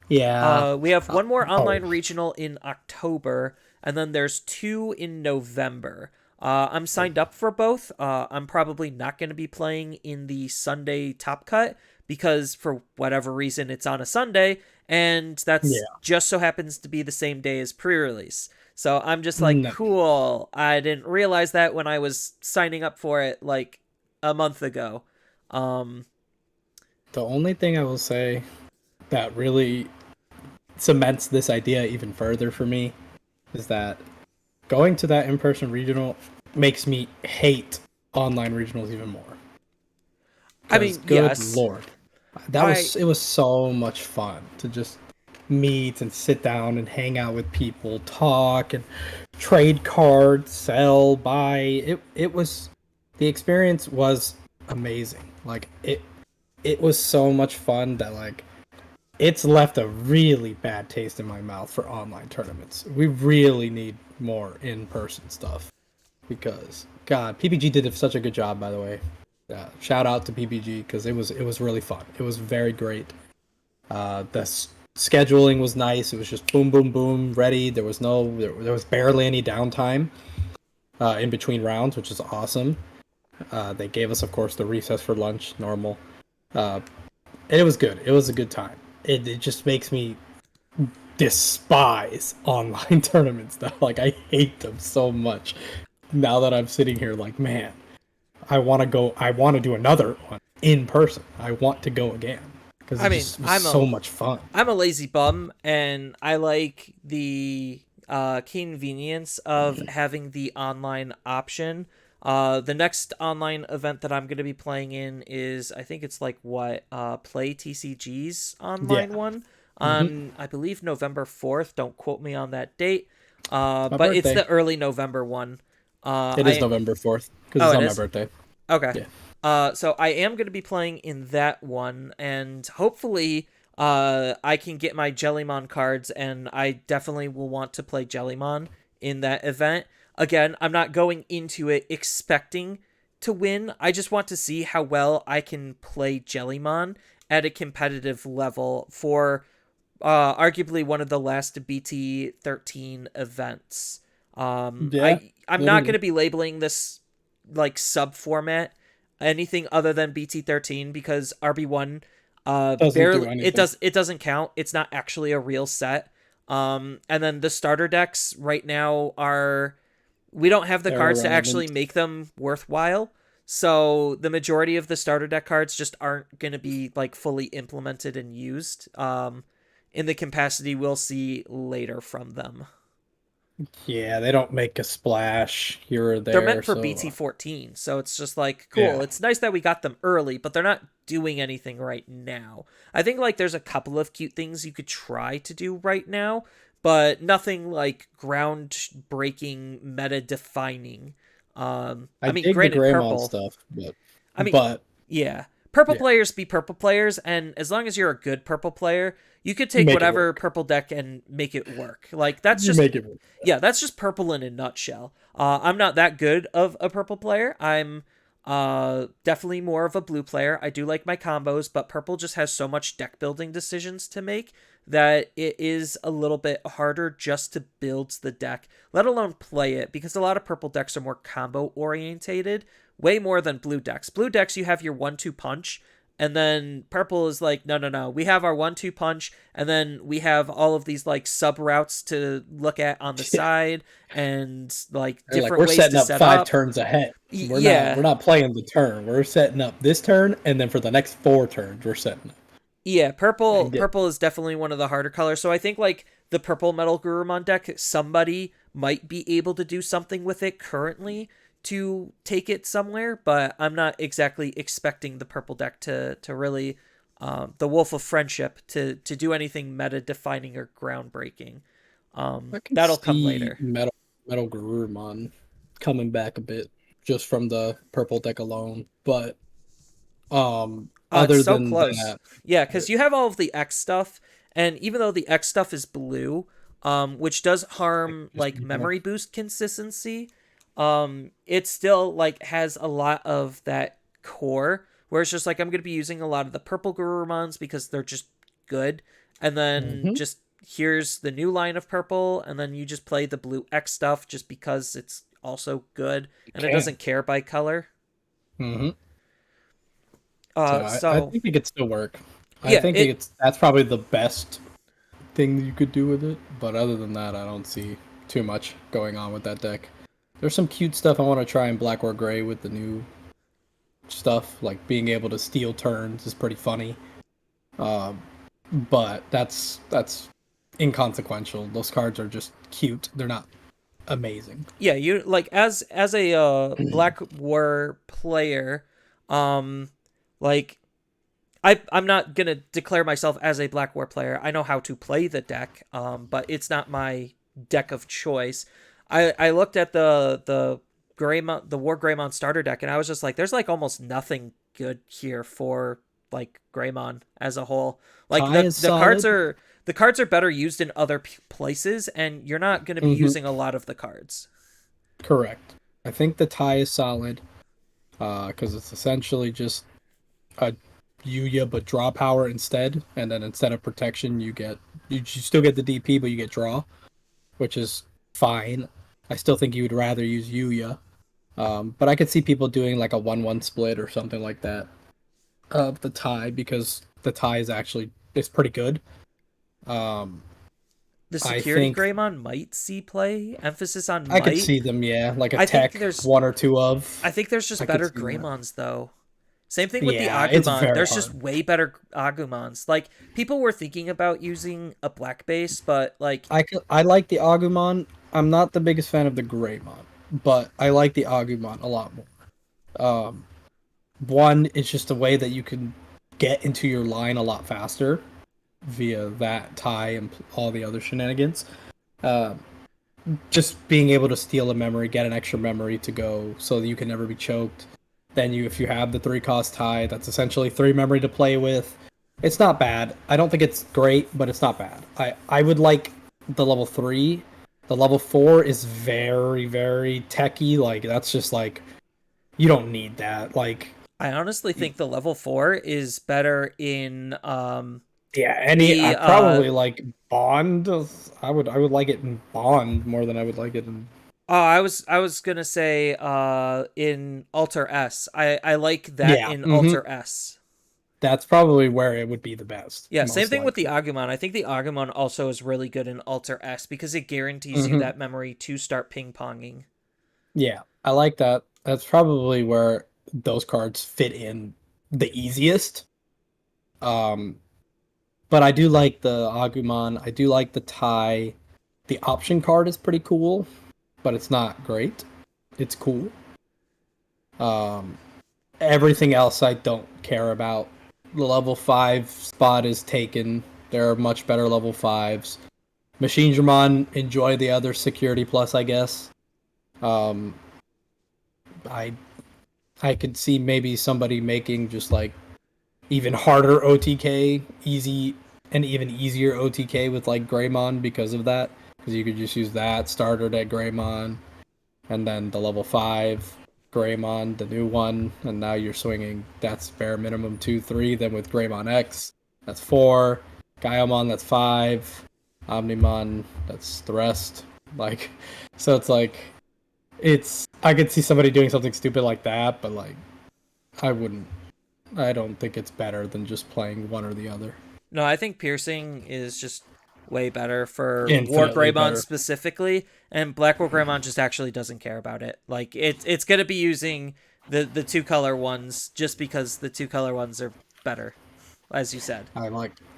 Yeah. We have one more Oh, online regional in October, and then there's 2 in November. I'm signed up for both. I'm probably not going to be playing in the Sunday Top Cut because for whatever reason it's on a Sunday, and that's yeah. just so happens to be the same day as pre-release. So I'm just like, No. cool. I didn't realize that when I was signing up for it like a month ago. Um, The only thing I will say that really cements this idea even further for me is that going to that in-person regional makes me hate online regionals even more. I Because mean, good yes. lord, it was so much fun to just meet and sit down and hang out with people, talk and trade cards, sell, buy. It was the experience was amazing. Like it was so much fun that like it's left a really bad taste in my mouth for online tournaments. We really need more in-person stuff because God, PPG did such a good job, by the way. Shout out to PPG because it was really fun. It was very great. The scheduling was nice. It was just boom, boom, boom, ready. There was barely any downtime in between rounds, which is awesome. They gave us, of course, the recess for lunch, normal. And it was good. It was a good time. It just makes me despise online tournaments though. Like I hate them so much. Now that I'm sitting here like, man, I want to do another one in person. I want to go again because I it mean, just was so much fun. I'm a lazy bum, and I like the convenience of having the online option. The next online event that I'm going to be playing in is, I think it's like what, Play TCG's Yeah. online one Hmm. on, I believe, November 4th. Don't quote me on that date. My But it's birthday. the early November one. It is November 4th because Oh, it's it on my is? birthday. Okay. Yeah. So I am going to be playing in that one, and hopefully, I can get my Jellymon cards, and I definitely will want to play Jellymon in that event. Again, I'm not going into it expecting to win. I just want to see how well I can play Jellymon at a competitive level for arguably one of the last BT13 events. Yeah. I'm not going to be labeling this like sub format anything other than BT13 because RB1 Doesn't do barely anything. it doesn't count. It's not actually a real set. And then the starter decks right now are, we don't have the They're cards to actually irrelevant. make them worthwhile. So the majority of the starter deck cards just aren't going to be like fully implemented and used in the capacity we'll see later from them. Yeah, they don't make a splash here or They're there, meant for so BT14, so it's just like cool. yeah. It's nice that we got them early, but they're not doing anything right now. I think like there's a couple of cute things you could try to do right now, but nothing like groundbreaking, meta defining. I I mean, dig the granted, Greymon purple. stuff, I mean, but yeah, purple yeah, players be purple players, and as long as you're a good purple player, you could you take make it whatever work. purple deck and make it work. Like that's You just, make it work. yeah, that's just purple in a nutshell. I'm not that good of a purple player. I'm definitely more of a blue player. I do like my combos, but purple just has so much deck building decisions to make that it is a little bit harder just to build the deck, let alone play it, because a lot of purple decks are more combo orientated, way more than blue decks. Blue decks, you have your 1-2 punch, and then purple is like, no, no, no. We have our 1-2 punch, and then we have all of these like sub routes to look at on the Yeah. side, and like They're like different we're ways setting to up set five up. turns ahead. Yeah, We're not playing the turn. We're setting up this turn, and then for the next 4 turns, we're setting up. yeah. I Purple, get purple is definitely one of the harder colors. So I think like the purple Metal Gurumon deck, somebody might be able to do something with it currently to take it somewhere, but I'm not exactly expecting the purple deck to really the Wolf of Friendship to do anything meta defining or groundbreaking. I can That'll come see later. Metal Garurumon coming back a bit just from the purple deck alone, but It's other so than close. that, Yeah, because you have all of the X stuff, and even though the X stuff is blue, which does like, harm just like memory boost consistency, it still like has a lot of that core where it's just like I'm gonna be using a lot of the purple Garurumons because they're just good, and then hmm just here's the new line of purple, and then you just play the blue X stuff just because it's also good and it can. doesn't care by color. hmm So I So think it could still work. I yeah, think that's probably the best thing you could do with it. But other than that, I don't see too much going on with that deck. There's some cute stuff I want to try in black or gray with the new stuff, like being able to steal turns is pretty funny. Um, but that's inconsequential. Those cards are just cute. They're not amazing. yeah, you like as a Black War player, um, like I'm not gonna declare myself as a Black War player. I know how to play the deck, but it's not my deck of choice. I looked at the Greymon the War Greymon starter deck, and I was just like, there's like almost nothing good here for like Greymon as a whole. Like Tie is solid. the cards are better used in other places, and you're not going to be hmm using a lot of the cards. Correct. I think the tie is solid. Because it's essentially just a Yuya but draw power instead, and then instead of protection, you still get the DP, but you get draw, which is fine. I still think you would rather use Yuya, but I could see people doing like a 1-1 split or something like that of the tie because the tie is pretty good. Um, The I security think Greymon might see play. Emphasis on I could might. see them, yeah, like a I think tech there's one or two of. I think there's just I could better see that. Greymons though. Same thing with the Yeah, it's Agumon. very There's just hard. way better Agumons. Like people were thinking about using a black base, but like I like the Agumon. I'm not the biggest fan of the Greymon, but I like the Agumon a lot more. Um, One, it's just a way that you can get into your line a lot faster via that tie and all the other shenanigans. Uh, just being able to steal a memory, get an extra memory to go so that you can never be choked. Then if you have the 3-cost tie, that's essentially 3 memory to play with. It's not bad. I don't think it's great, but it's not bad. I would like the level 3. The level 4 is very, very techy. Like, that's just like, you don't need that. Like, I honestly think the level 4 is better in yeah, I the probably like Bond. I would like it in Bond more than I would like it in. I was gonna say in Alter S. I like that Yeah, in Alter S. that's probably where it would be the best, Yeah, same most thing with the likely. Agumon. I think the Agumon also is really good in Alter S because it guarantees you hmm that memory to start ping ponging. Yeah, I like that. That's probably where those cards fit in the easiest. Um, but I do like the Agumon. I do like the tie. The option card is pretty cool, but it's not great. It's cool. Um, Everything else I don't care about. The level 5 spot is taken. There are much better level 5s. Machine Dramon, enjoy the other security plus, I guess. Um, I I could see maybe somebody making just like even harder OTK, easy and even easier OTK with like Greymon because of that. Because you could just use that starter deck Greymon, and then the level 5 Greymon, the new one, and now you're swinging. That's bare minimum 2-3. Then with Greymon X, that's 4. Gaiamon, that's 5. Omnimon, that's the rest. Like, so it's like I could see somebody doing something stupid like that, but like I wouldn't. I don't think it's better than just playing one or the other. No, I think piercing is just way better for War Infinitely Greymon better. specifically, and Black War Greymon just actually doesn't care about it. Like it's gonna be using the two color ones just because the two color ones are better, as you said. I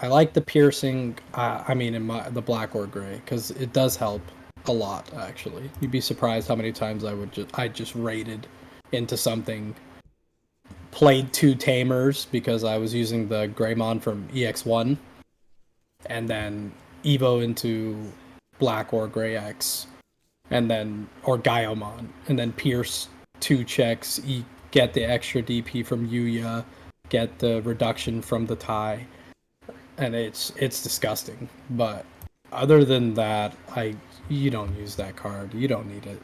like the piercing. I mean, in the black or gray because it does help. a lot, actually. You'd be surprised how many times I just raided into something, played 2 Tamers because I was using the Greymon from EX1, and then Evo into Black or Grey X, and then or Gaiomon, and then Pierce 2 checks, get the extra DP from Yuya, get the reduction from the Tai, and it's disgusting. But other than that, you don't use that card. You don't need it.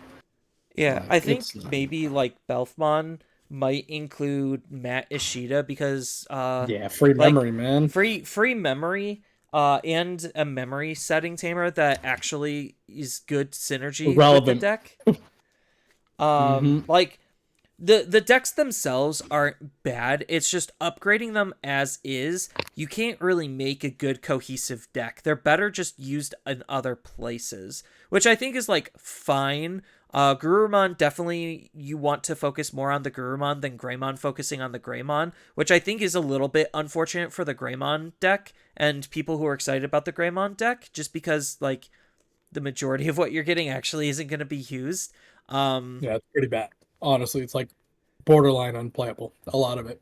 Yeah, Like I it's think maybe like Belfmon might include Matt Ishida because yeah, free like memory, man. free memory and a memory setting tamer that actually is good synergy with the Relevant. deck. Mm-hmm. Like the decks themselves aren't bad. It's just upgrading them as is. You can't really make a good cohesive deck. They're better just used in other places, which I think is like fine. Gurumon, definitely you want to focus more on the Gurumon than Greymon focusing on the Greymon, which I think is a little bit unfortunate for the Greymon deck and people who are excited about the Greymon deck, just because like the majority of what you're getting actually isn't going to be used. Yeah, it's pretty bad. Honestly, it's like borderline unplayable. A lot of it.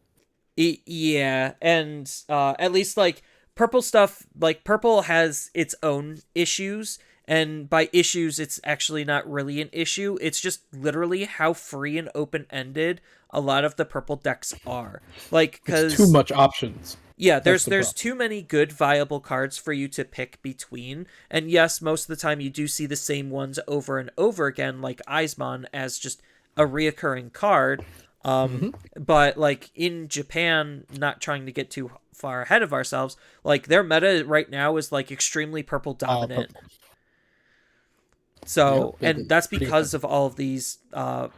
Yeah, and at least like purple stuff, like purple has its own issues, and by issues, it's actually not really an issue. It's just literally how free and open ended a lot of the purple decks are. Like, It's too because much options. yeah, That's the there's problem. too many good viable cards for you to pick between. And yes, most of the time you do see the same ones over and over again, like Eismon as just a reoccurring card. Mm-hmm. But like in Japan, not trying to get too far ahead of ourselves, like their meta right now is like extremely purple dominant. Purple. Yep, So, and it's that's pretty because of all of these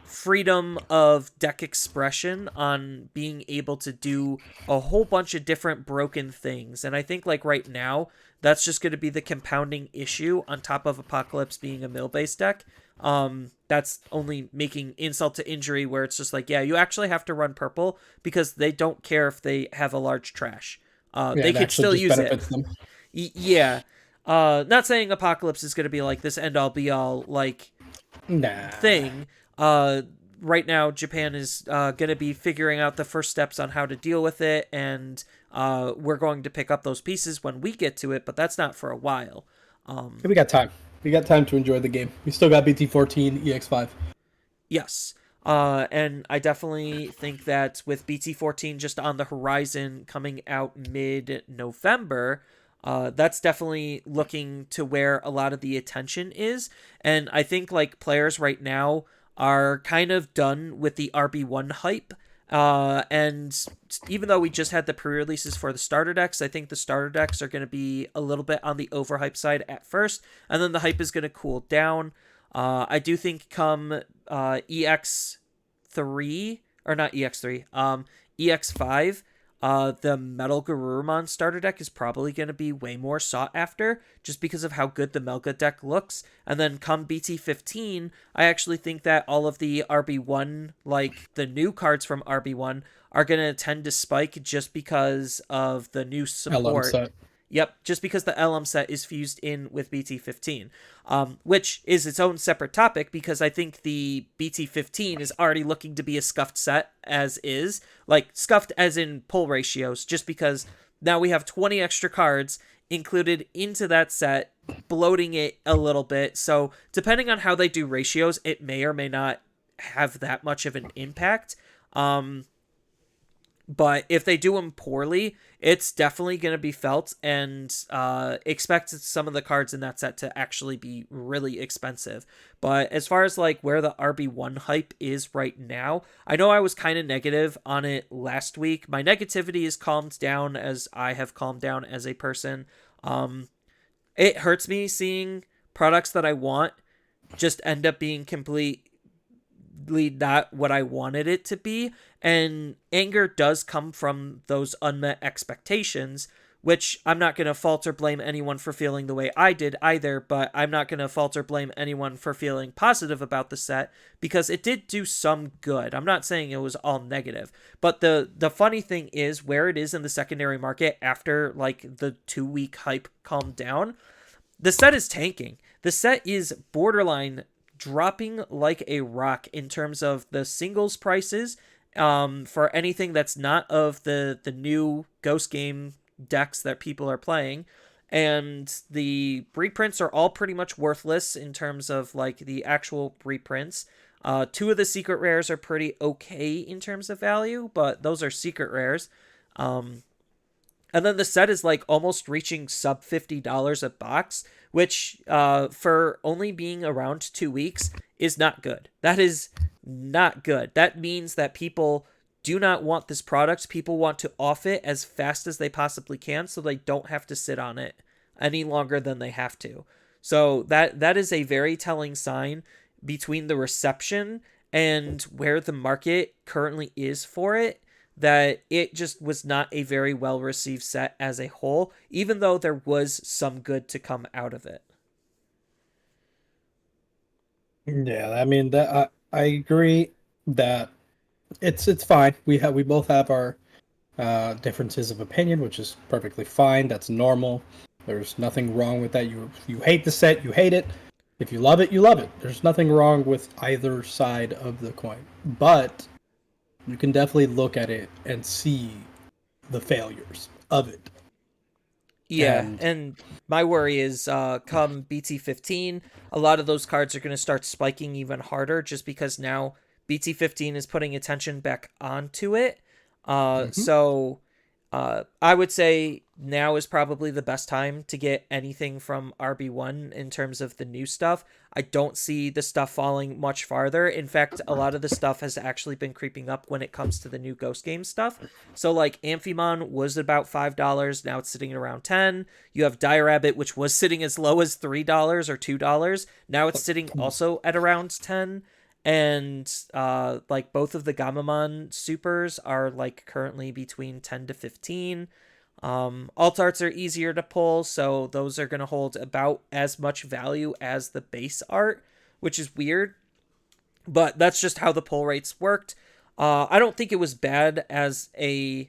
freedom of deck expression on being able to do a whole bunch of different broken things. And I think, like, right now, that's just going to be the compounding issue on top of Apocalypse being a mill based deck. That's only making insult to injury, where it's just like, yeah, you actually have to run purple because they don't care if they have a large trash. Yeah, They it could actually still just use it. benefits them. Yeah. Not saying Apocalypse is going to be like this end all be all like Nah. thing. Right now Japan is going to be figuring out the first steps on how to deal with it, and we're going to pick up those pieces when we get to it, but that's not for a while. We got time. We got time to enjoy the game. We still got BT14, EX5. Yes. And I definitely think that with BT14 just on the horizon coming out mid-November, that's definitely looking to where a lot of the attention is. And I think like players right now are kind of done with the RB1 hype. And even though we just had the pre-releases for the starter decks, I think the starter decks are going to be a little bit on the overhype side at first, and then the hype is going to cool down. I do think come EX3, or not EX3, EX5, the Metal Garurumon starter deck is probably going to be way more sought after just because of how good the Melga deck looks. And then come BT15, I actually think that all of the RB1, like the new cards from RB1, are going to tend to spike just because of the new LM support. set. Yep, just because the LM set is fused in with BT15, which is its own separate topic because I think the BT15 is already looking to be a scuffed set as is. Like, scuffed as in pull ratios, just because now we have 20 extra cards included into that set, bloating it a little bit. So, depending on how they do ratios, it may or may not have that much of an impact. But if they do them poorly, it's definitely going to be felt, and expect some of the cards in that set to actually be really expensive. But as far as like where the RB1 hype is right now, I know I was kind of negative on it last week. My negativity is calmed down as I have calmed down as a person. It hurts me seeing products that I want just end up being completely not what I wanted it to be, and anger does come from those unmet expectations, which I'm not going to fault or blame anyone for feeling the way I did either, but I'm not going to fault or blame anyone for feeling positive about the set because it did do some good. I'm not saying it was all negative, but the funny thing is where it is in the secondary market after like the 2-week hype calmed down, the set is tanking. The set is borderline dropping like a rock in terms of the singles prices for anything that's not of the new Ghost game decks that people are playing. And the reprints are all pretty much worthless in terms of like the actual reprints. Two of the secret rares are pretty okay in terms of value, but those are secret rares. And then the set is like almost reaching sub $50 a box, which for only being around 2 weeks is not good. That is not good. That means that people do not want this product. People want to off it as fast as they possibly can so they don't have to sit on it any longer than they have to. So that is a very telling sign between the reception and where the market currently is for it, that it just was not a very well received set as a whole, even though there was some good to come out of it. Yeah, I mean that I agree that it's fine. We both have our differences of opinion, which is perfectly fine. That's normal. There's nothing wrong with that. You hate the set, you hate it. If you love it, you love it. There's nothing wrong with either side of the coin. But you can definitely look at it and see the failures of it. Yeah, and my worry is come BT15, a lot of those cards are going to start spiking even harder just because now BT15 is putting attention back onto it. So I would say now is probably the best time to get anything from RB1 in terms of the new stuff. I don't see the stuff falling much farther. In fact, a lot of the stuff has actually been creeping up when it comes to the new Ghost game stuff. So like Amphimon was about $5. Now it's sitting at around 10. You have Dire Rabbit, which was sitting as low as $3 or $2. Now it's sitting also at around 10. And like both of the Gamamon supers are like currently between 10 to 15. Alt arts are easier to pull, so those are going to hold about as much value as the base art, which is weird, but that's just how the pull rates worked. I don't think it was bad as a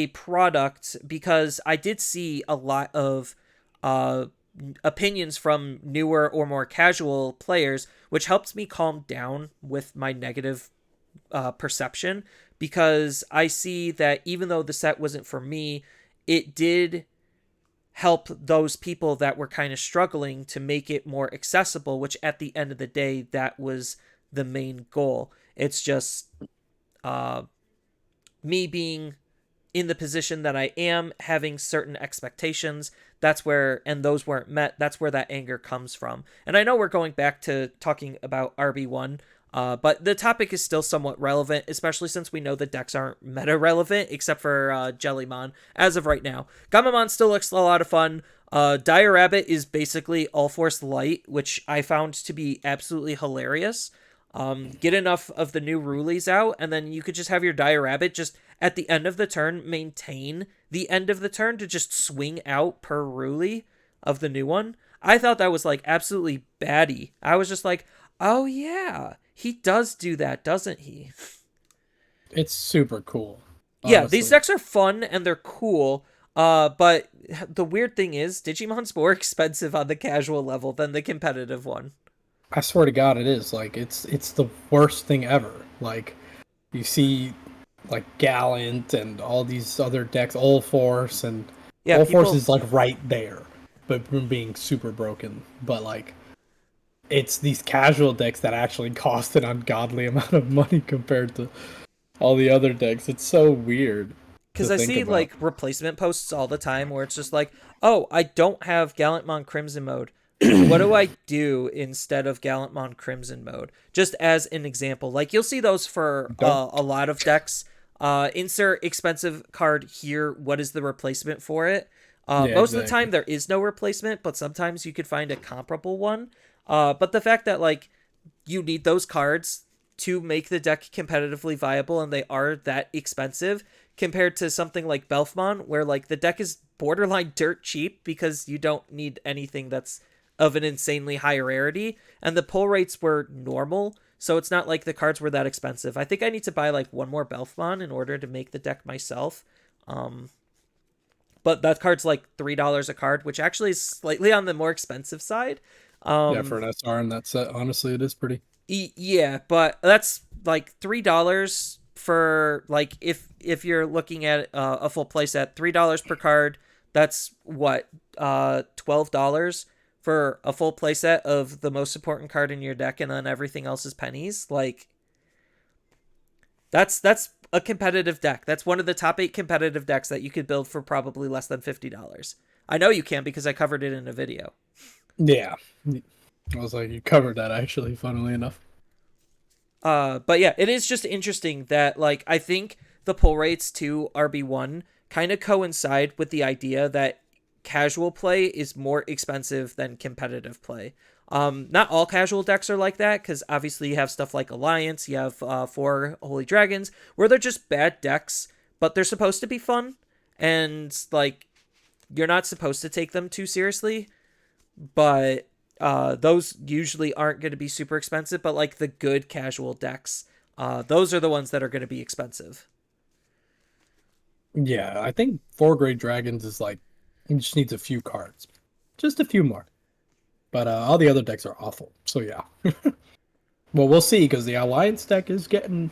product, because I did see a lot of opinions from newer or more casual players, which helped me calm down with my negative perception, because I see that even though the set wasn't for me, it did help those people that were kind of struggling to make it more accessible, which at the end of the day, that was the main goal. It's just me being in the position that I am, having certain expectations, that's where, and those weren't met, that's where that anger comes from. And I know we're going back to talking about RB1, but the topic is still somewhat relevant, especially since we know the decks aren't meta-relevant, except for Jellymon, as of right now. Gamamon still looks a lot of fun. Dire Rabbit is basically All Force Light, which I found to be absolutely hilarious. Get enough of the new Rulies out, and then you could just have your Dire Rabbit just at the end of the turn maintain the end of the turn to just swing out per Ruli of the new one. I thought that was like absolutely baddie. I was just like, oh yeah, he does do that, doesn't he? It's super cool. Honestly. Yeah, these decks are fun and they're cool. But the weird thing is, Digimon's more expensive on the casual level than the competitive one. I swear to God, it is. Like, it's the worst thing ever. Like, you see, like, Gallant and all these other decks, All Force, and yeah, All Force is, like, right there, but being super broken. But, like, it's these casual decks that actually cost an ungodly amount of money compared to all the other decks. It's so weird. Because I see, like, replacement posts all the time where it's just like, oh, I don't have Gallantmon Crimson mode. What do I do instead of Gallantmon Crimson mode? Just as an example. Like, you'll see those for a lot of decks. Insert expensive card here. What is the replacement for it? Most of the time, there is no replacement, but sometimes you could find a comparable one. But the fact that, like, you need those cards to make the deck competitively viable, and they are that expensive, compared to something like Belfmon, where, like, the deck is borderline dirt cheap because you don't need anything that's of an insanely high rarity, and the pull rates were normal, so it's not like the cards were that expensive. I think I need to buy like one more Belfmon in order to make the deck myself. but that card's like $3 a card, which actually is slightly on the more expensive side. Yeah, for an SR in that set, honestly, it is pretty. Yeah, but that's like $3 for like if you're looking at a full playset, $3 per card. That's what $12 for a full playset of the most important card in your deck, and then everything else is pennies. Like that's a competitive deck. That's one of the top 8 competitive decks that you could build for probably less than $50. I know you can because I covered it in a video. Yeah. I was like, you covered that actually, funnily enough. But yeah, it is just interesting that like I think the pull rates to RB1 kind of coincide with the idea that casual play is more expensive than competitive play. Not all casual decks are like that, because obviously you have stuff like Alliance, you have 4 Holy Dragons, where they're just bad decks, but they're supposed to be fun, and like you're not supposed to take them too seriously. But those usually aren't going to be super expensive, but like the good casual decks, those are the ones that are going to be expensive. Yeah, I think 4 Great Dragons is like, it just needs a few cards. Just a few more. But all the other decks are awful. So yeah. Well, we'll see, because the Alliance deck is getting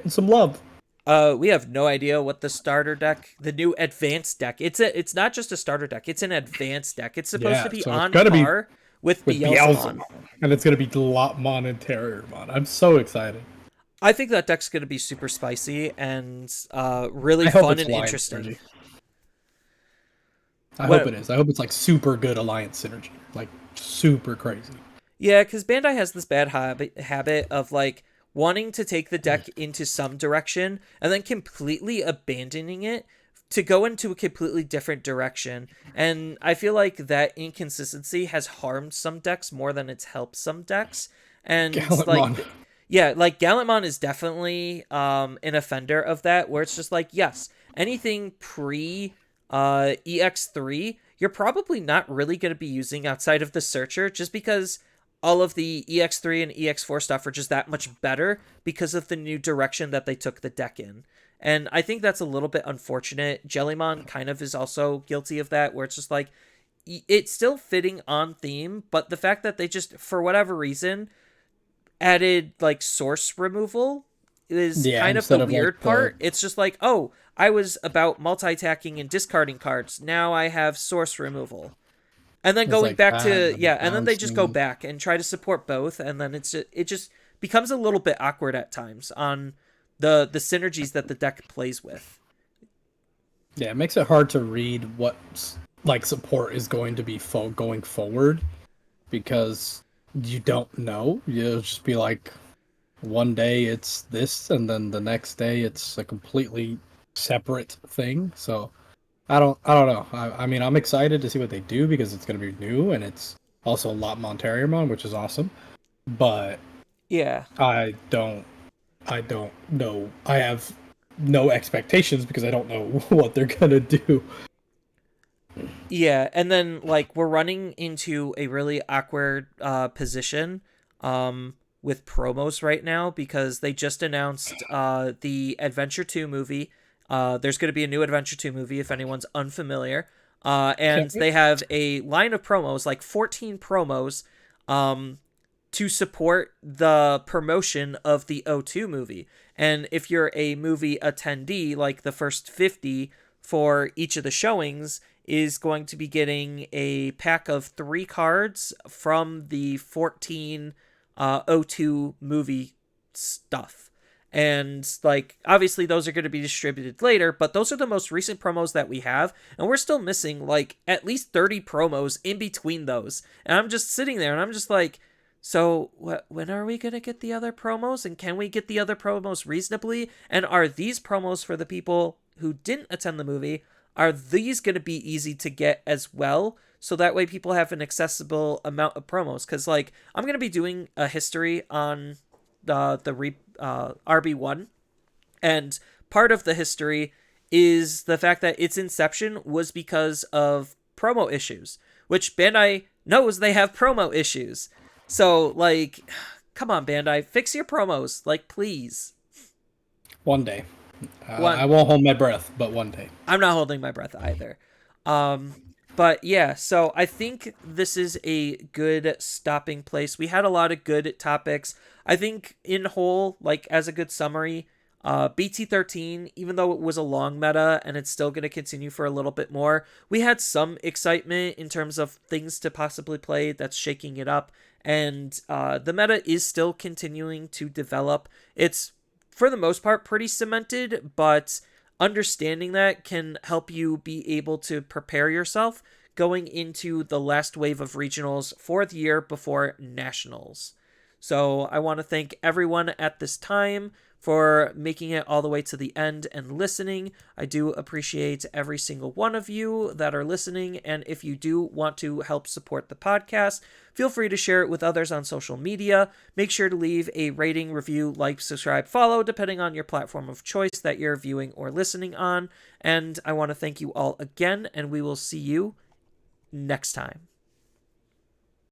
some love. We have no idea what the starter deck, the new advanced deck. It's not just a starter deck. It's an advanced deck. It's supposed to be so on it's par with Beelzemon. And it's gonna be Lopmon and Terriermon. I'm so excited. I think that deck's gonna be super spicy and really fun and interesting. Synergy. I hope it is. I hope it's like super good Alliance synergy, like super crazy. Yeah, because Bandai has this bad habit of like wanting to take the deck into some direction and then completely abandoning it to go into a completely different direction. And I feel like that inconsistency has harmed some decks more than it's helped some decks. And like, yeah, like Gallantmon is definitely an offender of that, where it's just like, yes, anything pre EX3, you're probably not really going to be using outside of the Searcher, just because all of the EX3 and EX4 stuff are just that much better because of the new direction that they took the deck in. And I think that's a little bit unfortunate. Jellymon kind of is also guilty of that, where it's just like, it's still fitting on theme, but the fact that they just, for whatever reason, added like source removal is kind of the weird part. It's just like, oh, I was about multi-attacking and discarding cards. Now I have source removal. And then going back to, and then they just go back and try to support both, and then it just becomes a little bit awkward at times on the synergies that the deck plays with. Yeah, it makes it hard to read what like support is going to be going forward, because you don't know. You'll just be like, one day it's this, and then the next day it's a completely separate thing. So I don't know. I mean, I'm excited to see what they do, because it's going to be new, and it's also a lot Terriermon, which is awesome. But yeah, I don't know. I have no expectations, because I don't know what they're going to do. Yeah, and then like we're running into a really awkward position with promos right now, because they just announced the Adventure 2 movie. There's going to be a new Adventure 2 movie, if anyone's unfamiliar. And they have a line of promos, like 14 promos, to support the promotion of the O2 movie. And if you're a movie attendee, like the first 50 for each of the showings is going to be getting a pack of 3 cards from the 14 O2 movie stuff. And like obviously those are going to be distributed later, but those are the most recent promos that we have, and we're still missing like at least 30 promos in between those. And I'm just sitting there and I'm just like, so when are we going to get the other promos, and can we get the other promos reasonably? And are these promos for the people who didn't attend the movie, are these going to be easy to get as well? So that way people have an accessible amount of promos. Because like I'm going to be doing a history on the RB1, and part of the history is the fact that its inception was because of promo issues, which Bandai knows they have promo issues. So like, come on, Bandai, fix your promos, like, please. One day. I won't hold my breath, but one day. I'm not holding my breath either. But yeah, so I think this is a good stopping place. We had a lot of good topics. I think in whole, like as a good summary, BT13, even though it was a long meta and it's still going to continue for a little bit more, we had some excitement in terms of things to possibly play that's shaking it up. And the meta is still continuing to develop. It's, for the most part, pretty cemented, but understanding that can help you be able to prepare yourself going into the last wave of regionals for the year before nationals. So I want to thank everyone at this time for making it all the way to the end and listening. I do appreciate every single one of you that are listening. And if you do want to help support the podcast, feel free to share it with others on social media. Make sure to leave a rating, review, like, subscribe, follow, depending on your platform of choice that you're viewing or listening on. And I want to thank you all again, and we will see you next time.